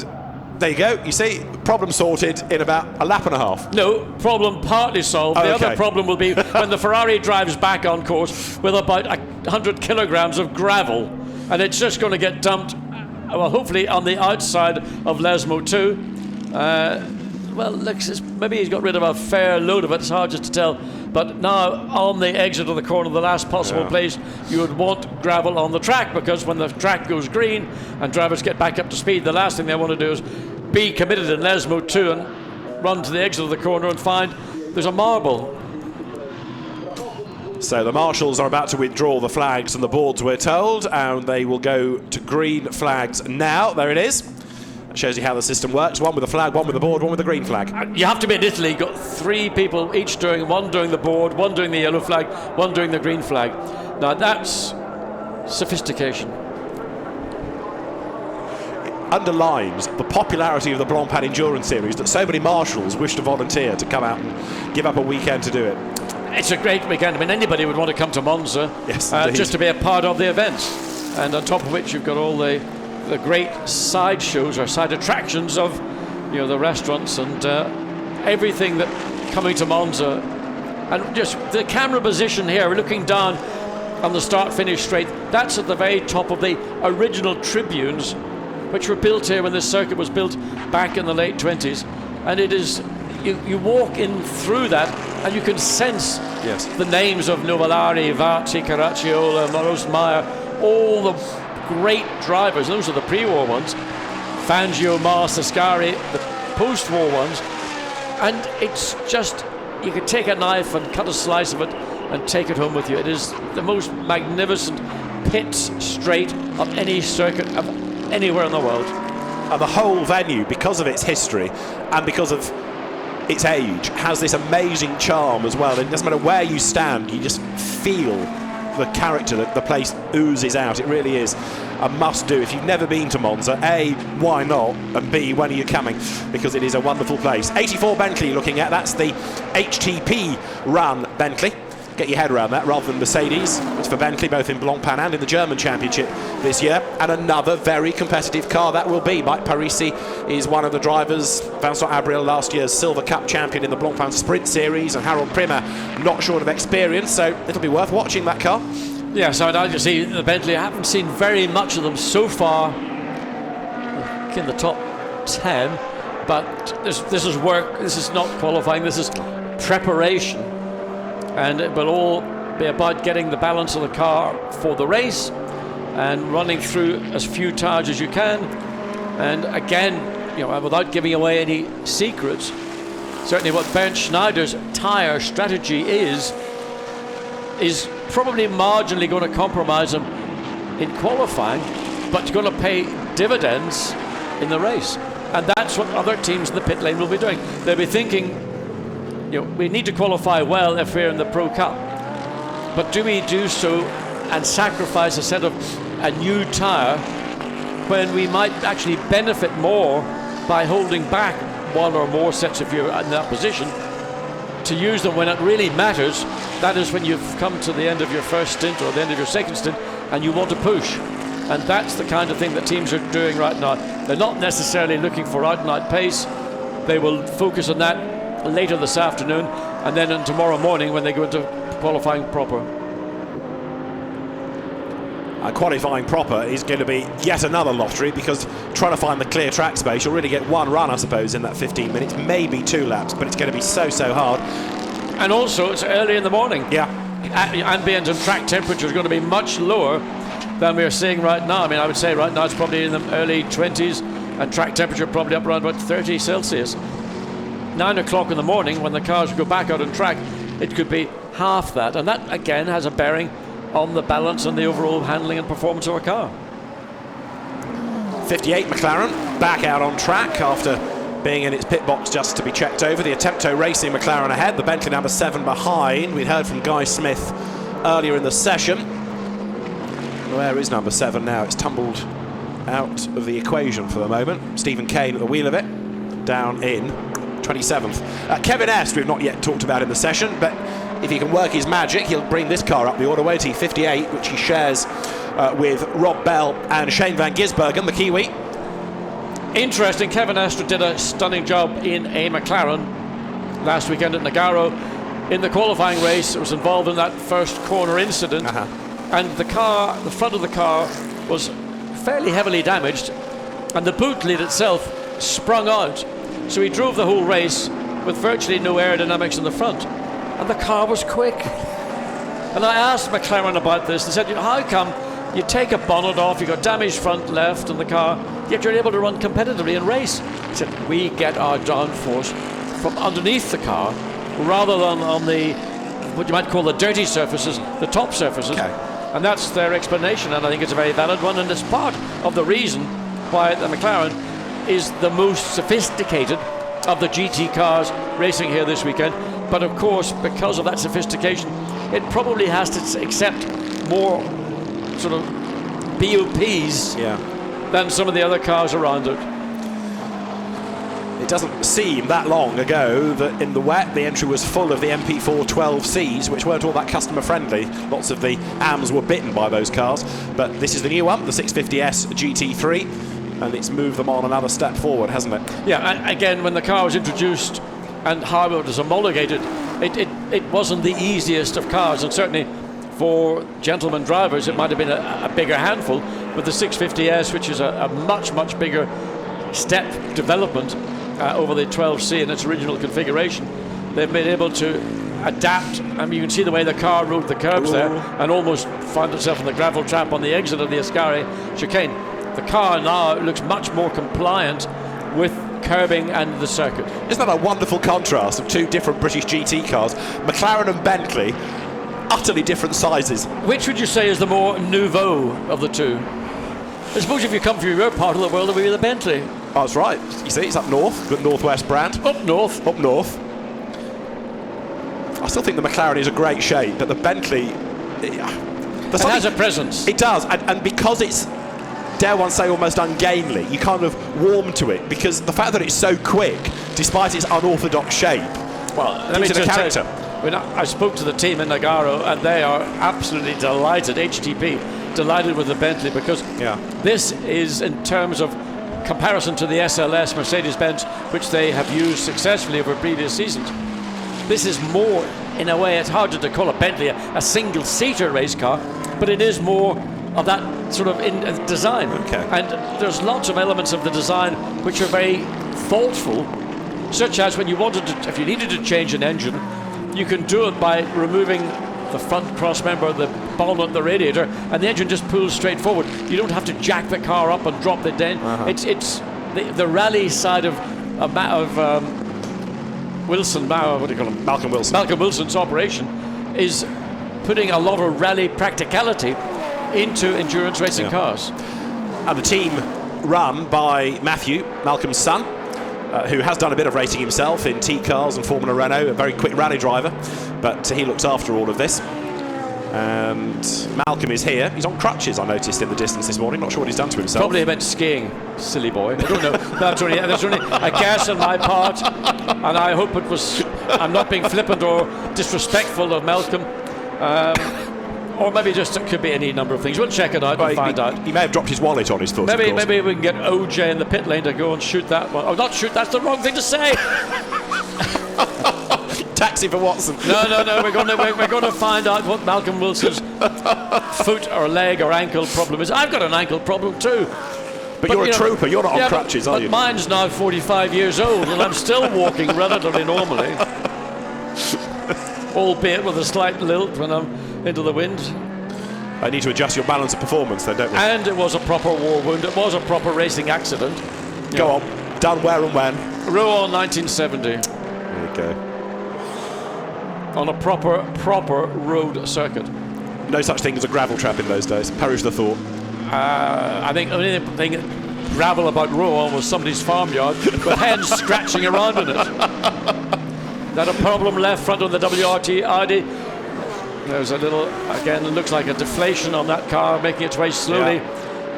there you go. You see, problem sorted in about a lap and a half. No, problem partly solved. The other problem will be when the Ferrari drives back on course with about 100 kilograms of gravel, and it's just going to get dumped, well, hopefully on the outside of Lesmo 2. Well, maybe he's got rid of a fair load of it. It's hard just to tell. But now, on the exit of the corner, the last possible place, you would want gravel on the track, because when the track goes green and drivers get back up to speed, the last thing they want to do is be committed in Lesmo 2 and run to the exit of the corner and find there's a marble. So the marshals are about to withdraw the flags and the boards, we're told, and they will go to green flags now. There it is. It shows you how the system works. One with a flag, one with a board, one with a green flag. You have to be in Italy. You've got three people each doing, one doing the board, one doing the yellow flag, one doing the green flag. Now that's sophistication. It underlines the popularity of the Blancpain Endurance Series, that so many marshals wish to volunteer to come out and give up a weekend to do it. It's a great weekend. I mean, anybody would want to come to Monza just to be a part of the event. And on top of which, you've got all the great side shows or side attractions of, the restaurants and everything that coming to Monza. And just the camera position here, we're looking down on the start-finish straight. That's at the very top of the original tribunes, which were built here when this circuit was built back in the late 20s. And it is, you walk in through that and you can sense the names of Nuvolari, Varzi, Caracciola, Morosmaier, all the great drivers. Those are the pre-war ones. Fangio, Mars, Ascari, the post-war ones. And it's just, you can take a knife and cut a slice of it and take it home with you. It is the most magnificent pit straight of any circuit of anywhere in the world. And the whole venue, because of its history and because of its age, has this amazing charm as well. It doesn't matter where you stand, you just feel the character, the place oozes out. It really is a must-do. If you've never been to Monza, A, why not? And B, when are you coming? Because it is a wonderful place. 84 Bentley you're looking at. That's the HTP run Bentley. Get your head around that, rather than Mercedes. It's for Bentley, both in Blancpain and in the German Championship this year. And another very competitive car that will be. Mike Parisi is one of the drivers. Vincent Abriel, last year's Silver Cup champion in the Blancpain Sprint Series, and Harold Primer, not short of experience, so it'll be worth watching that car. Yeah, so I'd like to see the Bentley. I haven't seen very much of them so far in the top 10, but this is work. This is not qualifying. This is preparation. And it will all be about getting the balance of the car for the race and running through as few tires as you can. And again, you know, without giving away any secrets, certainly what Bernd Schneider's tire strategy is probably marginally going to compromise him in qualifying, but it's going to pay dividends in the race. And that's what other teams in the pit lane will be doing. They'll be thinking, you know, we need to qualify well if we're in the Pro Cup, but do we do so and sacrifice a set of a new tyre when we might actually benefit more by holding back one or more sets if you're in that position to use them when it really matters? That is when you've come to the end of your first stint or the end of your second stint and you want to push. And that's the kind of thing that teams are doing right now. They're not necessarily looking for out and out pace. They will focus on that later this afternoon, and then on tomorrow morning when they go into qualifying proper. Qualifying proper is going to be yet another lottery, because trying to find the clear track space, you'll really get one run, I suppose, in that 15 minutes, maybe 2 laps, but it's going to be so hard. And also, it's early in the morning. Yeah. Ambient and track temperature is going to be much lower than we're seeing right now. I mean, I would say right now it's probably in the early 20s, and track temperature probably up around about 30 Celsius. 9 o'clock in the morning, when the cars go back out on track, it could be half that, and that again has a bearing on the balance and the overall handling and performance of a car. 58 McLaren back out on track after being in its pit box just to be checked over. The Attempto Racing McLaren ahead, the Bentley number 7 behind. We'd heard from Guy Smith earlier in the session. Where is number 7 now? It's tumbled out of the equation for the moment. Stephen Kane at the wheel of it, down in 27th. Kevin Est, we've not yet talked about in the session, but if he can work his magic, he'll bring this car up the order, won't he? 58, which he shares with Rob Bell and Shane van Gisbergen, the Kiwi. Interesting, Kevin Est did a stunning job in a McLaren last weekend at Nogaro. In the qualifying race, it was involved in that first corner incident, and the car, the front of the car, was fairly heavily damaged, and the boot lid itself sprung out. So he drove the whole race with virtually no aerodynamics in the front, and the car was quick. And I asked McLaren about this. They said, how come you take a bonnet off, you got damaged front left in the car, yet you're able to run competitively and race? He said, we get our downforce from underneath the car rather than on the, what you might call the dirty surfaces, the top surfaces. And that's their explanation, and I think it's a very valid one, and it's part of the reason why the McLaren is the most sophisticated of the GT cars racing here this weekend. But of course, because of that sophistication, it probably has to accept more sort of BOPs than some of the other cars around it. It doesn't seem that long ago that in the wet the entry was full of the MP4 12Cs, which weren't all that customer friendly. Lots of the AMs were bitten by those cars, but this is the new one, the 650S GT3, and it's moved them on another step forward, hasn't it? Yeah, and again, when the car was introduced and how it was homologated, it wasn't the easiest of cars, and certainly for gentlemen drivers it might have been a bigger handful. With the 650S, which is a much bigger step development over the 12C in its original configuration, they've been able to adapt. I mean, you can see the way the car rode the curbs there and almost found itself in the gravel trap on the exit of the Ascari chicane. The car now looks much more compliant with curbing and the circuit. Isn't that a wonderful contrast of two different British GT cars? McLaren and Bentley, utterly different sizes. Which would you say is the more nouveau of the two? I suppose if you come from your part of the world, it would be the Bentley. Oh, that's right. You see, it's up north, the Northwest brand. Up north. Up north. I still think the McLaren is a great shape, but the Bentley, It has a presence. It does, and because it's, dare one say, almost ungainly, you kind of warm to it, because the fact that it's so quick, despite its unorthodox shape, well, let me gives it a just character. I spoke to the team in Nagaro, and they are absolutely delighted, HTP, delighted with the Bentley, because this is, in terms of comparison to the SLS Mercedes-Benz, which they have used successfully over previous seasons, this is more, in a way, it's hard to call a Bentley a single-seater race car, but it is more of that sort of design. Okay. And there's lots of elements of the design which are very thoughtful, such as when you wanted to, if you needed to change an engine, you can do it by removing the front cross member, the bonnet, the radiator, and the engine just pulls straight forward. You don't have to jack the car up and drop the dent. It's the rally side of Wilson, what do you call him? Malcolm Wilson. Malcolm Wilson's operation is putting a lot of rally practicality into endurance racing cars. And the team run by Matthew, Malcolm's son, who has done a bit of racing himself in T-cars and Formula Renault, a very quick rally driver, but he looks after all of this. And Malcolm is here. He's on crutches, I noticed in the distance this morning. Not sure what he's done to himself. Probably meant skiing, silly boy. I don't know. That's only a guess on my part, and I hope it was. I'm not being flippant or disrespectful of Malcolm, or maybe just it could be any number of things. We'll check it out and find out. He may have dropped his wallet on his foot. Maybe we can get OJ in the pit lane to go and shoot that one. Oh, not shoot. That's the wrong thing to say. Taxi for Watson. No. We're going to find out what Malcolm Wilson's foot or leg or ankle problem is. I've got an ankle problem too. But you're a trooper. You're not on crutches, are you? But mine's now 45 years old, and I'm still walking relatively normally, albeit with a slight lilt when I'm into the wind. I need to adjust your balance of performance, then, don't we? And it was a proper war wound. It was a proper racing accident. Go on. Done where and when? Rouen 1970. There you go. On a proper road circuit. No such thing as a gravel trap in those days. Perish the thought. I think the only thing gravel about Rouen was somebody's farmyard with hens scratching around in it. That a problem left front on the WRT Audi. There's a little, again, it looks like a deflation on that car, making its way slowly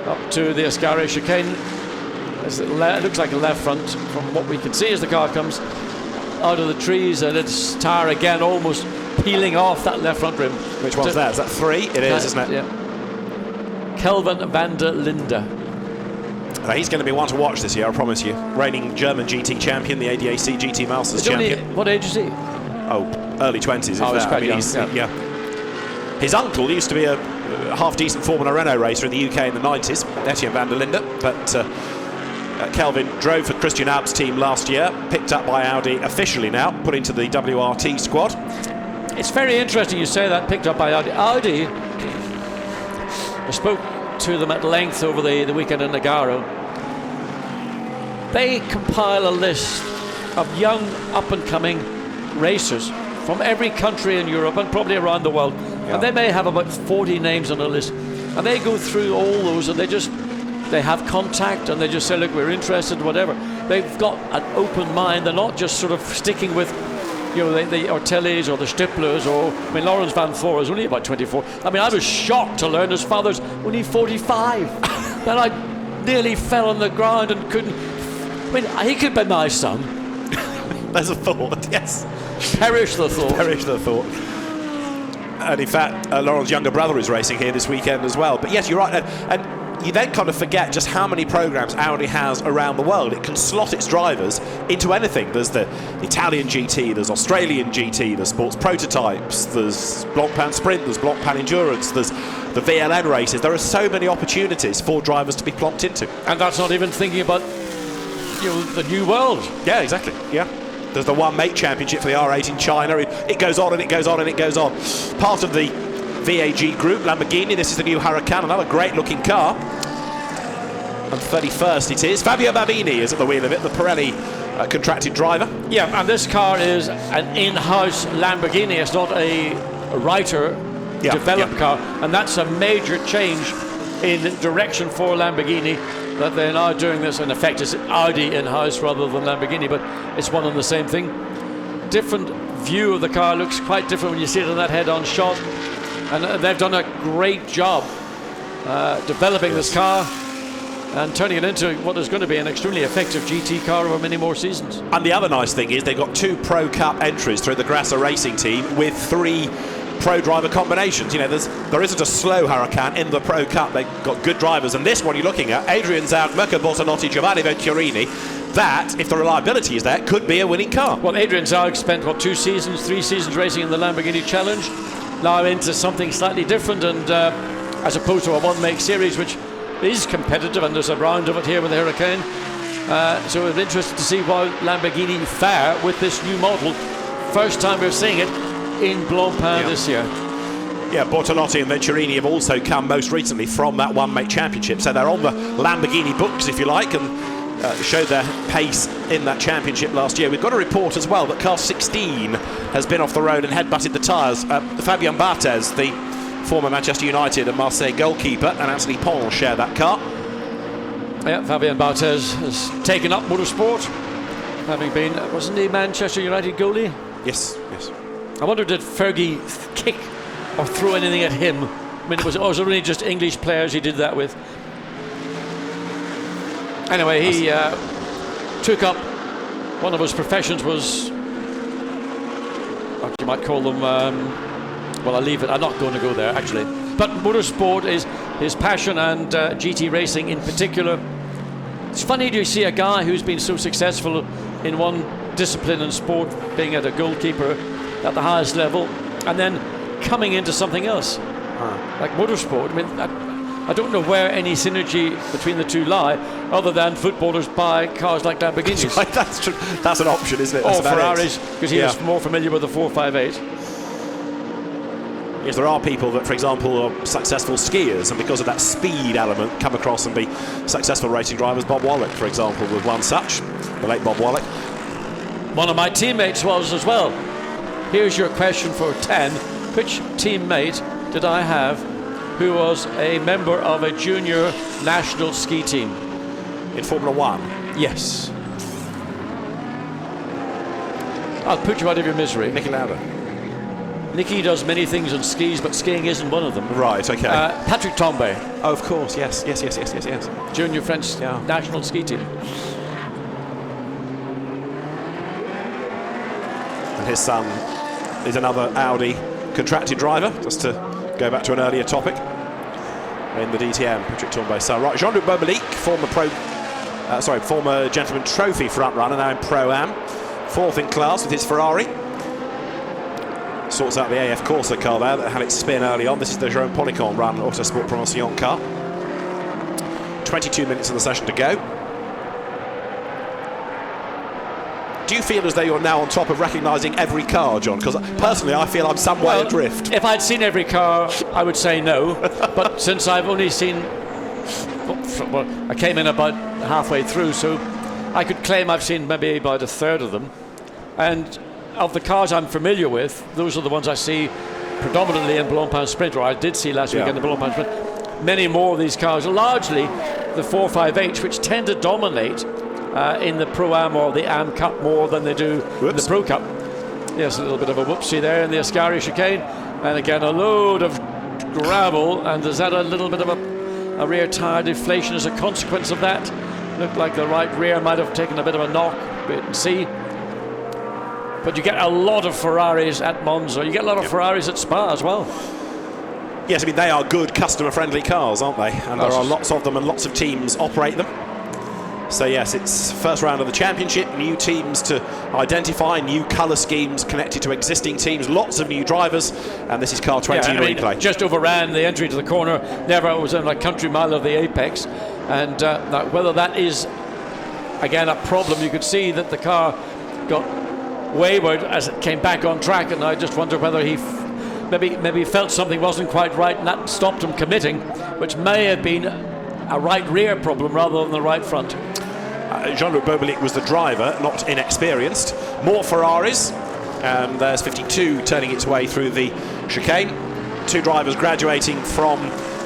up to the Ascari chicane. It looks like a left front from what we can see as the car comes out of the trees, and its tyre again almost peeling off that left front rim. Which one's that? Is that 3? It is, isn't it? Yeah. Kelvin van der Linde. He's going to be one to watch this year, I promise you. Reigning German GT champion, the ADAC GT Masters champion. What age is he? Oh, early 20s. Oh, that's quite young. His uncle used to be a half-decent Formula Renault racer in the UK in the 90s, Etienne van der Linde, but Kelvin drove for Christian Alb's team last year, picked up by Audi officially now, put into the WRT squad. It's very interesting you say that, picked up by Audi. Audi, I spoke to them at length over the weekend in Nagaro. They compile a list of young, up-and-coming racers from every country in Europe and probably around the world. And they may have about 40 names on a list. And they go through all those, and they have contact, and they just say, look, we're interested, whatever. They've got an open mind. They're not just sort of sticking with, the Ortellis or the Stiplers, Lawrence Van Voor is only about 24. I mean, I was shocked to learn his father's only 45. Then I nearly fell on the ground and couldn't. I mean, he could be my son. There's a thought, yes. Perish the thought. Perish the thought. And in fact, Laurent's younger brother is racing here this weekend as well. But yes, you're right. And you then kind of forget just how many programs Audi has around the world. It can slot its drivers into anything. There's the Italian GT, there's Australian GT, there's sports prototypes, there's Blancpain Sprint, there's Blancpain Endurance, there's the VLN races. There are so many opportunities for drivers to be plonked into. And that's not even thinking about the new world. Yeah, exactly. Yeah. There's the One Mate Championship for the R8 in China. It goes on and it goes on and it goes on. Part of the VAG group, Lamborghini. This is the new Huracan, another great-looking car. And 31st it is. Fabio Babini is at the wheel of it, the Pirelli contracted driver. Yeah, and this car is an in-house Lamborghini. It's not a writer-developed car. And that's a major change in direction for Lamborghini, that they're now doing this. In effect, it's Audi in-house rather than Lamborghini, but it's one and the same thing. Different view of the car, looks quite different when you see it in that head-on shot. And they've done a great job developing this car and turning it into what is going to be an extremely effective GT car over many more seasons. And the other nice thing is they've got 2 Pro Cup entries through the Grasser Racing team with 3 Pro driver combinations. You know, there isn't a slow Huracan in the Pro Cup. They've got good drivers. And this one you're looking at, Adrian Zaug, Mirko Bortolotti, Giovanni Venturini, that, if the reliability is there, could be a winning car. Well, Adrian Zaug spent, what, 2 seasons, 3 seasons racing in the Lamborghini Challenge. Now into something slightly different, and as opposed to a one-make series, which is competitive, and there's a round of it here with the Huracan. So we're interested to see how Lamborghini fare with this new model. First time we're seeing it in Blancpain this year. Yeah, Bortolotti and Venturini have also come most recently from that one-make championship, so they're on the Lamborghini books, if you like, and showed their pace in that championship last year. We've got a report as well that car 16 has been off the road and head-butted the tyres. Fabien Barthez, the former Manchester United and Marseille goalkeeper, and Anthony Pons share that car. Yeah, Fabien Barthez has taken up motorsport, having been, wasn't he Manchester United goalie? Yes, yes. I wonder, did Fergie kick or throw anything at him? I mean, it was only just English players he did that with. Anyway, he took up one of his professions was, what you might call them, well, I'll leave it. I'm not going to go there, actually. But motorsport is his passion, and GT racing in particular. It's funny to see a guy who's been so successful in one discipline and sport, being at a goalkeeper at the highest level, and then coming into something else, like motorsport. I mean, I don't know where any synergy between the two lie, other than footballers buy cars like Lamborghinis. Right, that's true. That's an option, isn't it? Or Ferraris, because he was more familiar with the 458. Yes, there are people that, for example, are successful skiers, and because of that speed element, come across and be successful racing drivers. Bob Wallach, for example, was one such, the late Bob Wallach. One of my teammates was as well. Here's your question for 10. Which teammate did I have who was a member of a junior national ski team? In Formula One? Yes. I'll put you out of your misery. Niki Lauda. Nicky does many things on skis, but skiing isn't one of them. Right, okay. Patrick Tambay. Oh, of course, yes. Junior French national ski team. And his son is another Audi contracted driver, just to go back to an earlier topic in the DTM, Patrick Tambay. So, right, Jean-Luc Beaubelic, former Gentleman Trophy front runner, now in Pro-Am, 4th in class with his Ferrari. Sorts out the AF Corsa car there that had its spin early on. This is the Jérôme Policon run Autosport Promotion car. 22 minutes of the session to go. Do you feel as though you're now on top of recognising every car, John? Because personally, I feel I'm somewhere adrift. If I'd seen every car, I would say no. But since I've only seen, well, I came in about halfway through, so I could claim I've seen maybe about a third of them. And of the cars I'm familiar with, those are the ones I see predominantly in Blancpain Sprint, or I did see last week in the Blancpain Sprint. Many more of these cars, largely the 458, which tend to dominate in the Pro-Am or the Am Cup more than they do in the Pro Cup. Yes, a little bit of a whoopsie there in the Ascari chicane, and again a load of gravel, and there's that a little bit of a rear tyre deflation as a consequence of that. Looked like the right rear might have taken a bit of a knock, wait and see. But you get a lot of Ferraris at Monza. You get a lot of Ferraris at Spa as well. Yes, I mean, they are good customer-friendly cars, aren't they? And there are lots of them, and lots of teams operate them. So yes, it's first round of the championship, new teams to identify, new colour schemes connected to existing teams, lots of new drivers, and this is car 20 in replay. Just overran the entry to the corner, never was in a country mile of the apex. And whether that is, again, a problem, you could see that the car got wayward as it came back on track, and I just wonder whether he maybe felt something wasn't quite right, and that stopped him committing, which may have been a right rear problem rather than the right front. Jean-Luc Beaubelic was the driver, not inexperienced. More Ferraris, and there's 52 turning its way through the chicane. 2 drivers graduating from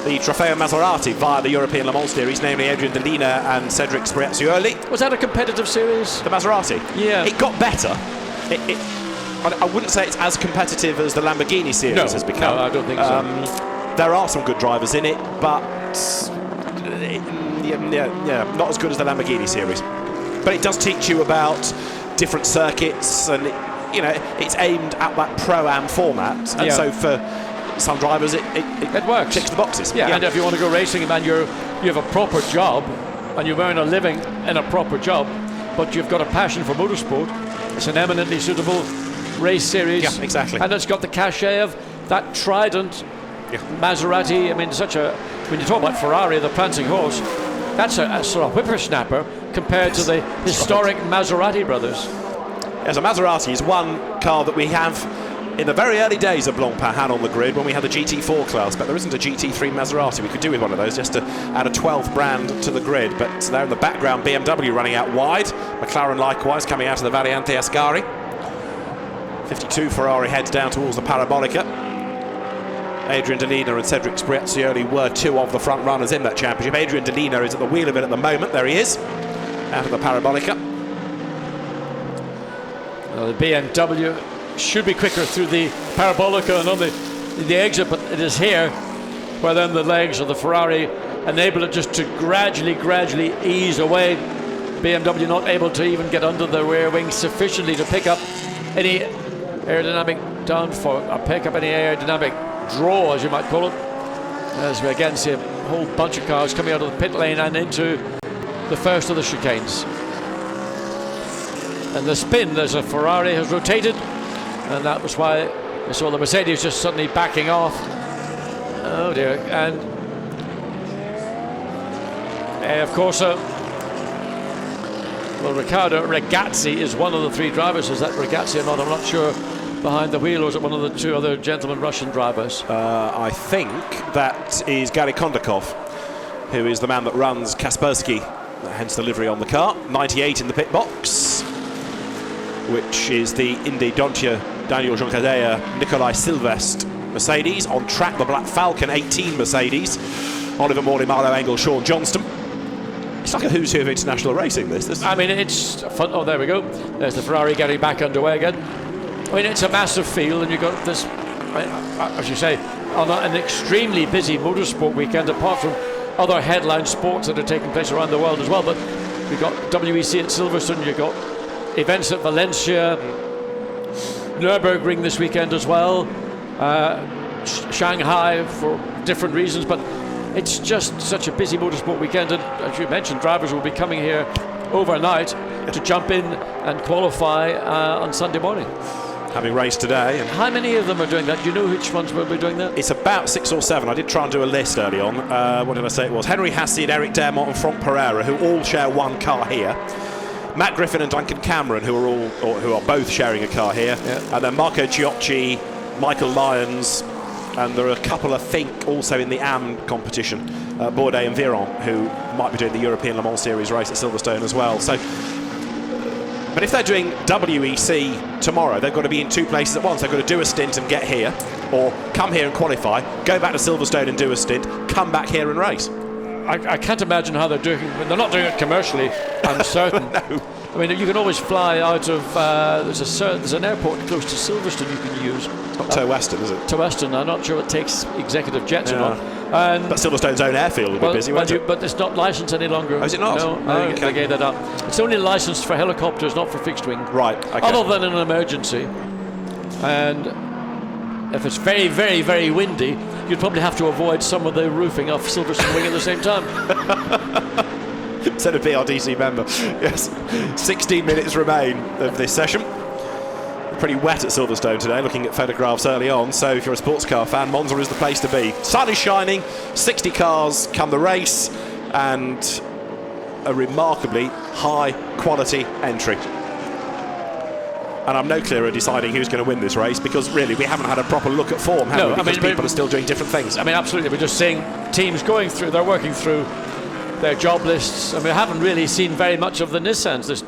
the Trofeo Maserati via the European Le Mans Series, namely Adrian Delina and Cedric Sbriazzioli. Was that a competitive series? The Maserati? Yeah. It got better. I wouldn't say it's as competitive as the Lamborghini Series has become. No, I don't think so. There are some good drivers in it, but not as good as the Lamborghini Series. But it does teach you about different circuits, and it's aimed at that Pro-Am format, and so for some drivers it works. Ticks the boxes. Yeah, and if you want to go racing and you have a proper job and you earn a living in a proper job, but you've got a passion for motorsport, it's an eminently suitable race series. Yeah, exactly. And it's got the cachet of that Trident, Maserati. I mean, when you talk about Ferrari, the prancing horse, that's a sort of whippersnapper compared to the historic Maserati brothers. Yes, a Maserati is one car that we have in the very early days of Blancpain had on the grid when we had the GT4 class, but there isn't a GT3 Maserati. We could do with one of those just to add a 12th brand to the grid, but there in the background BMW running out wide, McLaren likewise coming out of the Variante Ascari. 52 Ferrari heads down towards the Parabolica. Adrian Delina and Cedric Spriazioli were two of the front runners in that championship. Adrian Delina is at the wheel of it at the moment. There he is, out of the Parabolica. The BMW should be quicker through the Parabolica and on the exit, but it is here where then the legs of the Ferrari enable it just to gradually ease away. BMW not able to even get under the rear wing sufficiently to pick up any aerodynamic downforce, or pick up any aerodynamic draw, as you might call it, as we again see a whole bunch of cars coming out of the pit lane and into the first of the chicanes. And the spin, there's a Ferrari has rotated, and that was why we saw the Mercedes just suddenly backing off. Oh dear. And of course Riccardo Ragazzi is one of the three drivers. Is that Ragazzi or not? I'm not sure. Behind the wheel, or is it one of the two other gentlemen Russian drivers? I think that is Gary Kondakov, who is the man that runs Kaspersky, hence the livery on the car. 98 in the pit box, which is the Indy Dontje, Daniel Joncadea, Nikolai Silvestre Mercedes. On track, the Black Falcon 18 Mercedes, Oliver Morley, Marlo Engel, Sean Johnston. It's like a who's who of international racing, this. I mean, it's fun. Oh, there we go. There's the Ferrari getting back underway again. I mean, it's a massive field, and you've got this, as you say, on an extremely busy motorsport weekend, apart from other headline sports that are taking place around the world as well. But we've got WEC at Silverstone, you've got events at Valencia, Nürburgring this weekend as well, Shanghai for different reasons, but it's just such a busy motorsport weekend, and as you mentioned, drivers will be coming here overnight to jump in and qualify on Sunday morning. Having raced today. And how many of them are doing that? Do you know which ones will be doing that? It's about 6 or 7. I did try and do a list early on. What did I say it was? Henry Hassid, Eric Dermott and Franck Pereira, who all share one car here. Matt Griffin and Duncan Cameron, who are both sharing a car here. Yeah. And then Marco Giocci, Michael Lyons, and there are a couple, I think, also in the AM competition, Bourdais and Viron, who might be doing the European Le Mans Series race at Silverstone as well. So, but if they're doing WEC tomorrow, they've got to be in two places at once. They've got to do a stint and get here, or come here and qualify, go back to Silverstone and do a stint, come back here and race. I can't imagine how they're doing it. They're not doing it commercially, I'm certain. No. I mean, you can always fly out of, there's an airport close to Silverstone you can use. Not to Western, is it? To Western, I'm not sure it takes executive jets or not. But Silverstone's own airfield will be busy, won't it? But it's not licensed any longer. Oh, is it not? No, they gave that up. It's only licensed for helicopters, not for fixed wing. Right, okay. Other than in an emergency. And if it's very, very, very windy, you'd probably have to avoid some of the roofing off Silverstone wing at the same time. Said a BRDC member. Yes. 16 minutes remain of this session. Pretty wet at Silverstone today, looking at photographs early on. So if you're a sports car fan, Monza is the place to be. Sun is shining, 60 cars come the race, and a remarkably high quality entry. And I'm no clearer deciding who's going to win this race, because really we haven't had a proper look at form, have we? Because people are still doing different things. I mean, absolutely. We're just seeing teams going through, they're working through their job lists. I mean, I haven't really seen very much of the Nissans. There's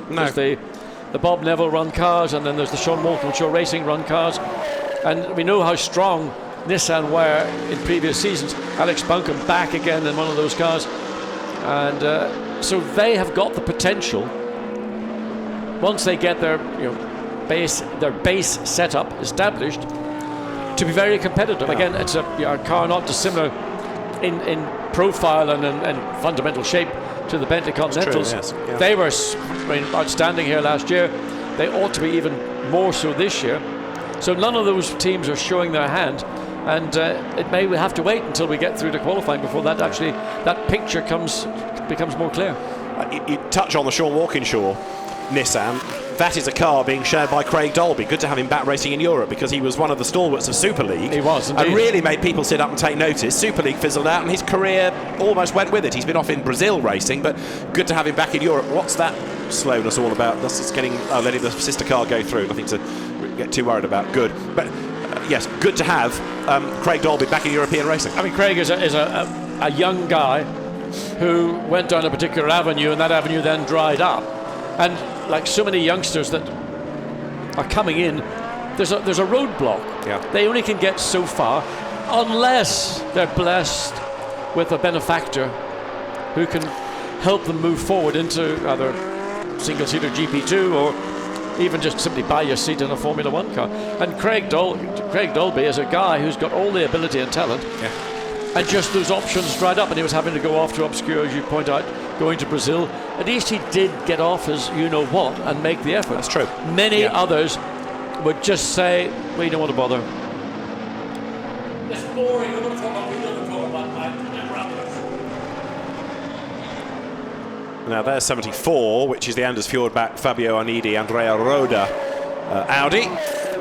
the Bob Neville run cars, and then there's the Sean Moulton Show Racing run cars. And we know how strong Nissan were in previous seasons. Alex Buncombe back again in one of those cars. And so they have got the potential, once they get their base setup established to be very competitive. Again, it's a car not dissimilar in profile and fundamental shape to the Bentley Continentals. True, yes. Yeah. They were outstanding here last year. They ought to be even more so this year. So none of those teams are showing their hand, and we have to wait until we get through to qualifying before that picture becomes more clear. You touch on the Sean Walkinshaw Nissan. That is a car being shared by Craig Dolby. Good to have him back racing in Europe, because he was one of the stalwarts of Super League. He was, indeed. And really made people sit up and take notice. Super League fizzled out and his career almost went with it. He's been off in Brazil racing, but good to have him back in Europe. What's that slowness all about? That's just letting the sister car go through. Nothing to get too worried about. Good. But yes, good to have Craig Dolby back in European racing. I mean, Craig is a young guy who went down a particular avenue, and that avenue then dried up. And like so many youngsters that are coming in, there's a roadblock. Yeah. They only can get so far unless they're blessed with a benefactor who can help them move forward into either single-seater GP2 or even just simply buy your seat in a Formula One car. And Craig Dolby is a guy who's got all the ability and talent. Yeah. And just those options dried up, and he was having to go off to obscure, as you point out, going to Brazil. At least he did get off as you-know-what and make the effort. That's true. Many others would just say, we don't want to bother. It's boring. I'm going to talk about Now there's 74, which is the Anders Fjord back Fabio Onidi, Andrea Roda Audi,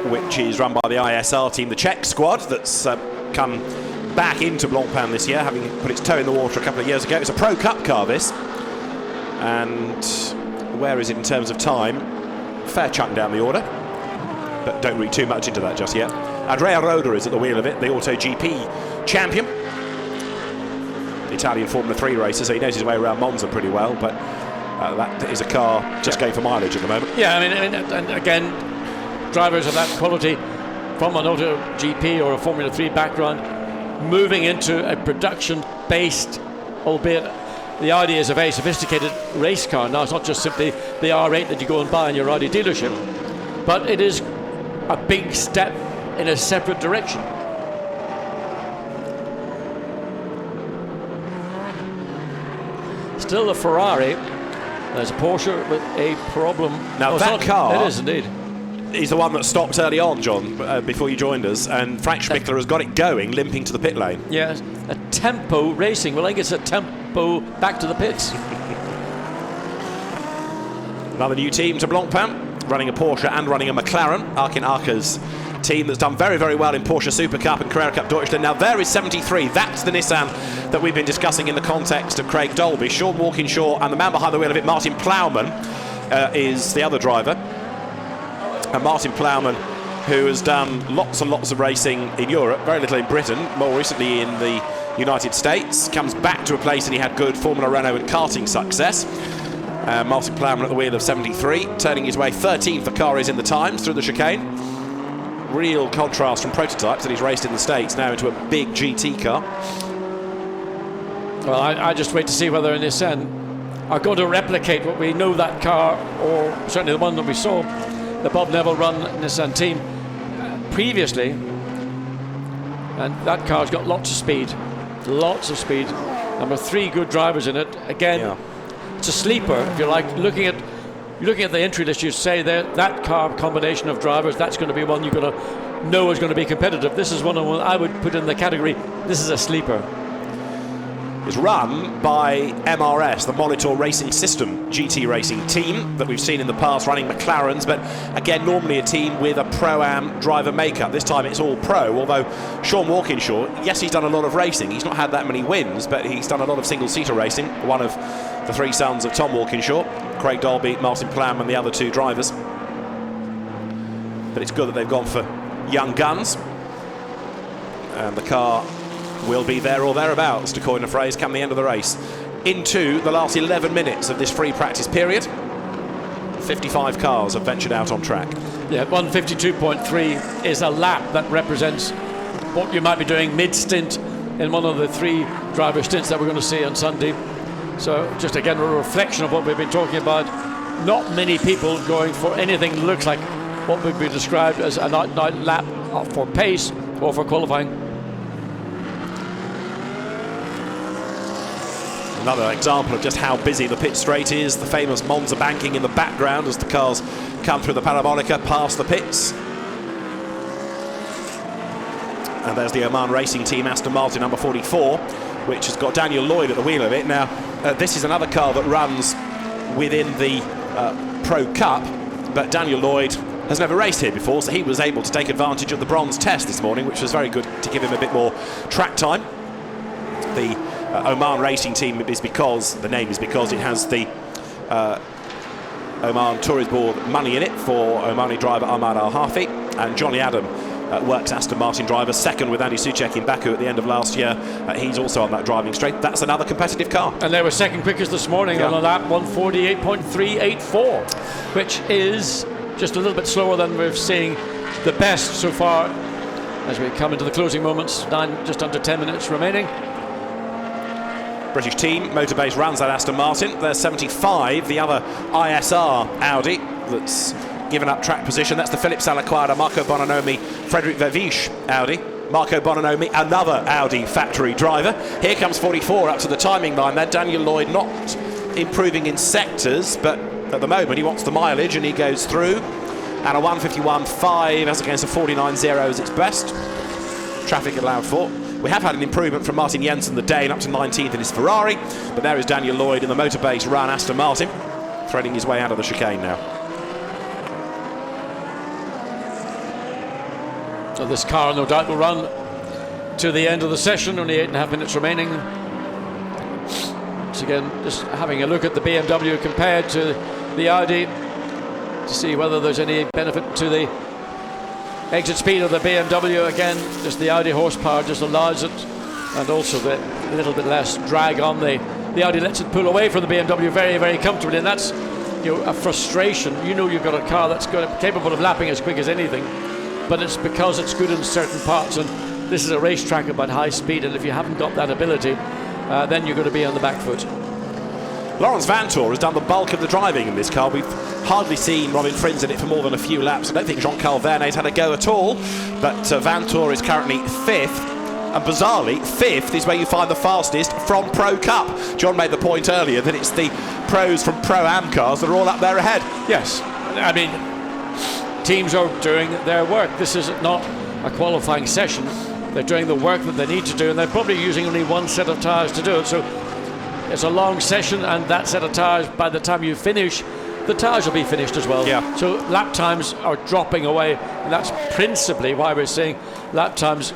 which is run by the ISR team, the Czech squad that's come back into Blancpain this year, having put its toe in the water a couple of years ago. It's a Pro Cup car, this. And where is it in terms of time? Fair chunk down the order, but don't read too much into that just yet. Andrea Roda is at the wheel of it, the Auto GP champion. The Italian Formula 3 racer, so he knows his way around Monza pretty well, but that is a car just going for mileage at the moment. Yeah, I mean, and again, drivers of that quality from an Auto GP or a Formula 3 background, moving into a production-based, albeit the Audi is a very sophisticated race car. Now, it's not just simply the R8 that you go and buy in your Audi dealership, but it is a big step in a separate direction. Still the Ferrari. There's a Porsche with a problem. Now that car... It is indeed. He's the one that stopped early on, John, before you joined us, and Frank Schmickler has got it going, limping to the pit lane. Yes, a tempo racing. Well, I think it's a tempo back to the pits. Another new team to Blancpain, running a Porsche and running a McLaren. Arkin Arka's team that's done very, very well in Porsche Super Cup and Carrera Cup Deutschland. Now there is 73. That's the Nissan that we've been discussing in the context of Craig Dolby. Sean Walkinshaw, and the man behind the wheel of it, Martin Plowman, is the other driver. And Martin Plowman, who has done lots and lots of racing in Europe, very little in Britain, more recently in the United States, comes back to a place and he had good Formula Renault and karting success. Martin Plowman at the wheel of 73, turning his way 13th the car is in the times through the chicane. Real contrast from prototypes that he's raced in the States now into a big GT car. Well, I just wait to see whether in this end are going to replicate what we know that car, or certainly the one that we saw the Bob Neville run Nissan team previously, and that car's got lots of speed, and with 3 good drivers in it. Again, it's a sleeper, if you like. Looking at the entry list, you say that car combination of drivers, that's going to be one you're going to know is going to be competitive. This is one I would put in the category, this is a sleeper. Is run by MRS, the Molitor Racing System GT racing team that we've seen in the past running McLarens, but again normally a team with a Pro-Am driver makeup. This time it's all Pro, although Sean Walkinshaw, yes, he's done a lot of racing. He's not had that many wins, but he's done a lot of single-seater racing. One of the 3 sons of Tom Walkinshaw, Craig Dolby, Martin Plowman, and the other 2 drivers. But it's good that they've gone for young guns, and the car will be there or thereabouts, to coin a phrase, come the end of the race. Into the last 11 minutes of this free practice period, 55 cars have ventured out on track. Yeah, 152.3 is a lap that represents what you might be doing mid-stint in one of the 3 driver stints that we're going to see on Sunday. So just again a reflection of what we've been talking about. Not many people going for anything that looks like what would be described as an out-and-out lap for pace or for qualifying. Another example of just how busy the pit straight is. The famous Monza banking in the background as the cars come through the parabolica past the pits. And there's the Oman Racing Team Aston Martin number 44, which has got Daniel Lloyd at the wheel of it. Now, this is another car that runs within the Pro Cup, but Daniel Lloyd has never raced here before, so he was able to take advantage of the bronze test this morning, which was very good to give him a bit more track time. The Oman Racing Team is because, the name is because it has the Oman Tourist Board money in it for Omani driver Ahmad Al-Hafi, and Johnny Adam works Aston Martin driver, second with Andy Soucek in Baku at the end of last year. He's also on that driving straight. That's another competitive car. And they were second quickest this morning on a lap 148.384, which is just a little bit slower than we're seeing the best so far as we come into the closing moments. Just under 10 minutes remaining. British team, Motorbase runs that Aston Martin. There's 75, the other ISR Audi that's given up track position. That's the Philippe Salaquada, Marco Bononomi, Frederic Verviche Audi. Marco Bononomi, another Audi factory driver. Here comes 44 up to the timing line there. Daniel Lloyd not improving in sectors, but at the moment he wants the mileage and he goes through. And a 151.5 as against a 49.0 is its best. Traffic allowed for. We have had an improvement from Martin Jensen, the Dane, up to 19th in his Ferrari, but there is Daniel Lloyd in the Motorbase run Aston Martin, threading his way out of the chicane now. So this car no doubt will run to the end of the session, only 8.5 minutes remaining. So again, just having a look at the BMW compared to the Audi to see whether there's any benefit to the exit speed of the BMW. Again, just the Audi horsepower just allows it, and also the little bit less drag on the Audi lets it pull away from the BMW very, very comfortably, and that's, you know, a frustration. You know you've got a car that's capable of lapping as quick as anything, but it's because it's good in certain parts, and this is a racetrack about high speed, and if you haven't got that ability, then you're going to be on the back foot. Laurens Vanthoor has done the bulk of the driving in this car. We've hardly seen Robin Frins in it for more than a few laps. I don't think Jean-Carl Vernet's had a go at all, but Vanthoor is currently fifth, and bizarrely, fifth is where you find the fastest from Pro Cup. John made the point earlier that it's the pros from Pro-Am cars that are all up there ahead. Yes, I mean, teams are doing their work. This is not a qualifying session. They're doing the work that they need to do, and they're probably using only one set of tyres to do it. So it's a long session, and that set of tyres, by the time you finish, the tyres will be finished as well. Yeah. So lap times are dropping away, and that's principally why we're seeing lap times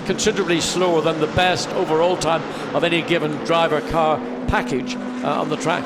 considerably slower than the best overall time of any given driver car package on the track.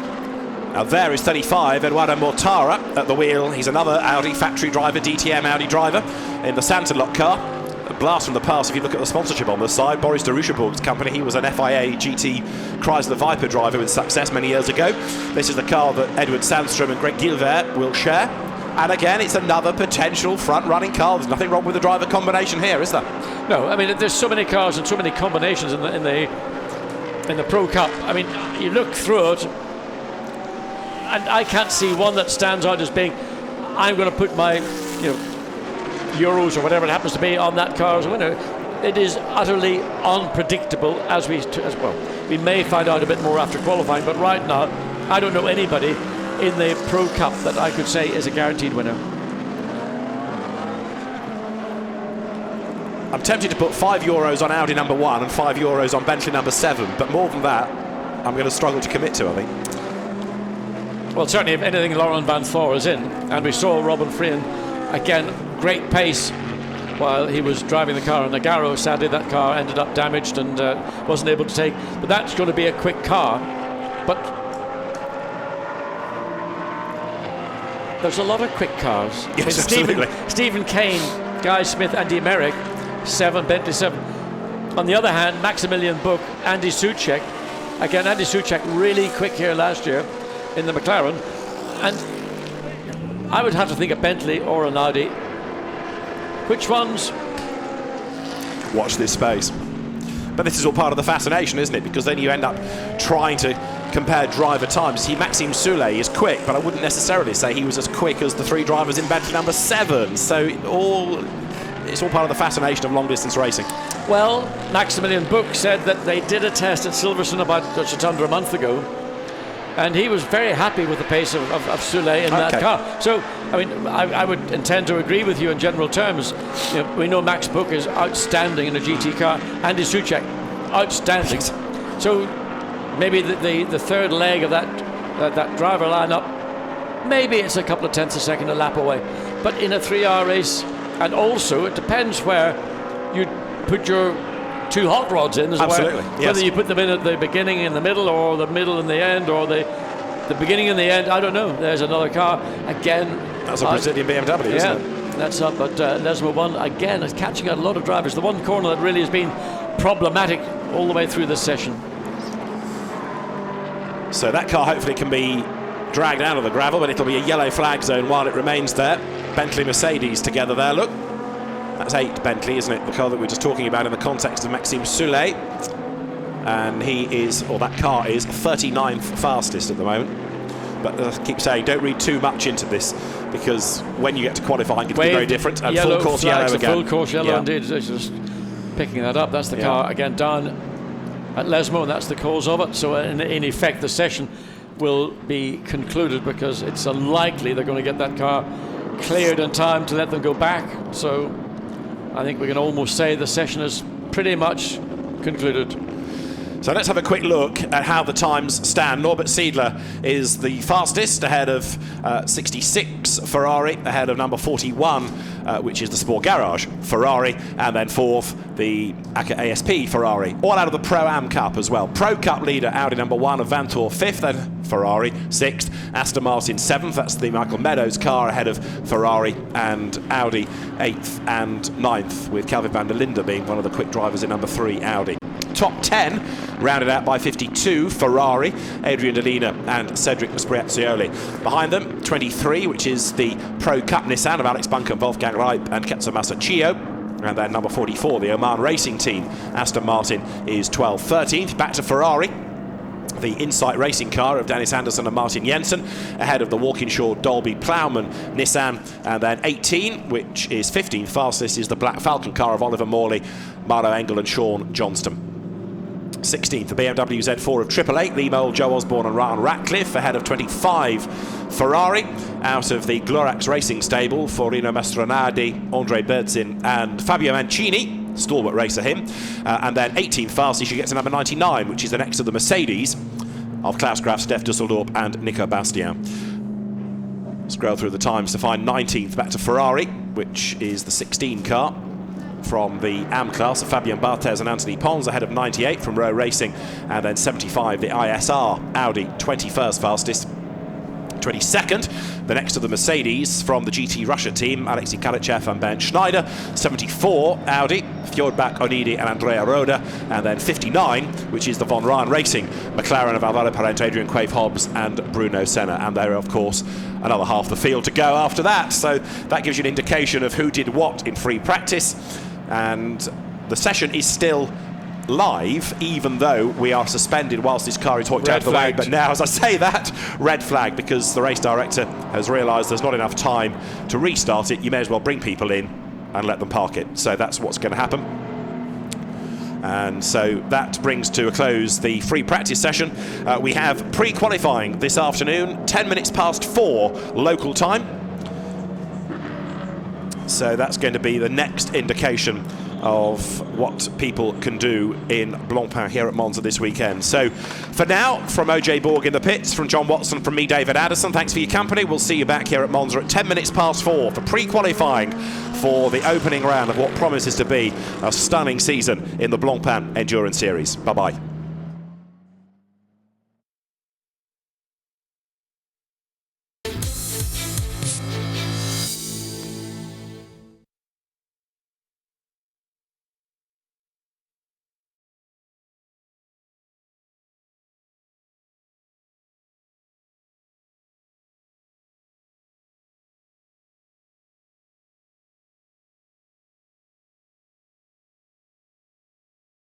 Now there is 35, Eduardo Mortara at the wheel. He's another Audi factory driver, DTM Audi driver in the Santalot car. A blast from the past if you look at the sponsorship on the side. Boris de Ruschaburg's company, he was an FIA GT Chrysler Viper driver with success many years ago. This is the car that Edward Sandstrom and Greg Gilbert will share. And again, it's another potential front-running car. There's nothing wrong with the driver combination here, is there? No, I mean, there's so many cars and so many combinations in the Pro Cup. I mean, you look through it, and I can't see one that stands out as being, I'm going to put my, you know, Euros or whatever it happens to be on that car as a winner. It is utterly unpredictable, as well. We may find out a bit more after qualifying, but right now, I don't know anybody in the Pro Cup that I could say is a guaranteed winner. I'm tempted to put €5 on Audi number 1 and €5 on Bentley number 7, but more than that, I'm going to struggle to commit to, I think. Well, certainly if anything, Laurens Vanthoor is in, and we saw Robin Friend again, great pace while he was driving the car on Nagaro. Sadly, that car ended up damaged and wasn't able to take, but that's going to be a quick car. But there's a lot of quick cars. Yes, absolutely. Stephen Kane, Guy Smith, Andy Merrick, 7, Bentley 7. On the other hand, Maximilian Buch, Andy Soucek. Again, Andy Soucek really quick here last year in the McLaren, and I would have to think a Bentley or an Audi. Which ones? Watch this space. But this is all part of the fascination, isn't it? Because then you end up trying to compared driver times. See, Maxime Soulet is quick, but I wouldn't necessarily say he was as quick as the 3 drivers in Bentley number 7. So it's all part of the fascination of long-distance racing. Well, Maximilian Buch said that they did a test at Silverstone about just under a month ago, and he was very happy with the pace of Soulet in that car. So, I mean, I would intend to agree with you in general terms. You know, we know Max Buch is outstanding in a GT car. Andy Soucek, outstanding. So maybe the third leg of that driver lineup, maybe it's a couple of tenths a second, a lap away. But in a 3-hour race, and also it depends where you put your 2 hot rods in as Absolutely, well. yes. Whether you put them in at the beginning in the middle, or the middle in the end, or the beginning and the end, I don't know. There's another car again. That's a Brazilian BMW, isn't it? That's up, but Lesmo 1 again is catching out a lot of drivers. The one corner that really has been problematic all the way through this session. So that car hopefully can be dragged out of the gravel, but it'll be a yellow flag zone while it remains there. Bentley Mercedes together there, look. That's 8 Bentley, isn't it? The car that we were just talking about in the context of Maxime Soulet. And he is, or that car is, 39th fastest at the moment. But I keep saying, don't read too much into this, because when you get to qualifying, it's very different. And full course yellow again. Full course yellow indeed. It's just picking that up. That's the car again down at Lesmo, and that's the cause of it. So in effect, the session will be concluded, because it's unlikely they're going to get that car cleared in time to let them go back. So I think we can almost say the session is pretty much concluded. So let's have a quick look at how the times stand. Norbert Siedler is the fastest, ahead of 66 Ferrari, ahead of number 41, which is the Sport Garage Ferrari, and then 4th, the ACA ASP Ferrari, all out of the Pro-Am Cup as well. Pro Cup leader Audi number 1 of Vantor 5th, then Ferrari 6th, Aston Martin 7th, that's the Michael Meadows car, ahead of Ferrari and Audi 8th and 9th, with Calvin van der Linde being one of the quick drivers in number 3 Audi. Top 10 rounded out by 52 Ferrari, Adrian Delina and Cedric Spriazzioli. Behind them 23, which is the Pro Cup Nissan of Alex Bunker, Wolfgang Reip and Ketsu Masachio. And then number 44, the Oman Racing Team, Aston Martin, is 12th. 13th, back to Ferrari, the Insight Racing car of Dennis Anderson and Martin Jensen, ahead of the Walkinshaw Dolby Plowman Nissan. And then 18, which is 15th fastest, is the Black Falcon car of Oliver Morley, Marlo Engel and Sean Johnston. 16th, the BMW Z4 of Triple Eight, Lee Mole, Joe Osborne and Ryan Ratcliffe, ahead of 25 Ferrari, out of the Glorax Racing stable, Forino Mastronardi, Andre Bertzin and Fabio Mancini, stalwart racer him. And then 18th fastest, you get to number 99, which is the next of the Mercedes of Klaus Graf, Steph Dusseldorp and Nico Bastian. Scroll through the times to find 19th, back to Ferrari, which is the 16 car from the AM class of Fabian Barthez and Anthony Pons, ahead of 98 from Rowe Racing, and then 75 the ISR Audi, 21st fastest. 22nd, the next of the Mercedes from the GT Russia team, Alexei Kalichev and Ben Schneider. 74 Audi, Fjordbach, Onidi and Andrea Roda, and then 59, which is the Von Ryan Racing, McLaren of Alvaro Parente, Adrian Quave Hobbs and Bruno Senna. And there are, of course, another half the field to go after that. So that gives you an indication of who did what in free practice. And the session is still live, even though we are suspended whilst this car is hooked out of the way. But now, as I say that, red flag, because the race director has realised there's not enough time to restart it. You may as well bring people in and let them park it. So that's what's going to happen. And so that brings to a close the free practice session. We have pre-qualifying this afternoon, 10 minutes past 4 local time. So that's going to be the next indication of what people can do in Blancpain here at Monza this weekend. So for now, from OJ Borg in the pits, from John Watson, from me, David Addison, thanks for your company. We'll see you back here at Monza at 10 minutes past 4 for pre-qualifying for the opening round of what promises to be a stunning season in the Blancpain Endurance Series. Bye-bye.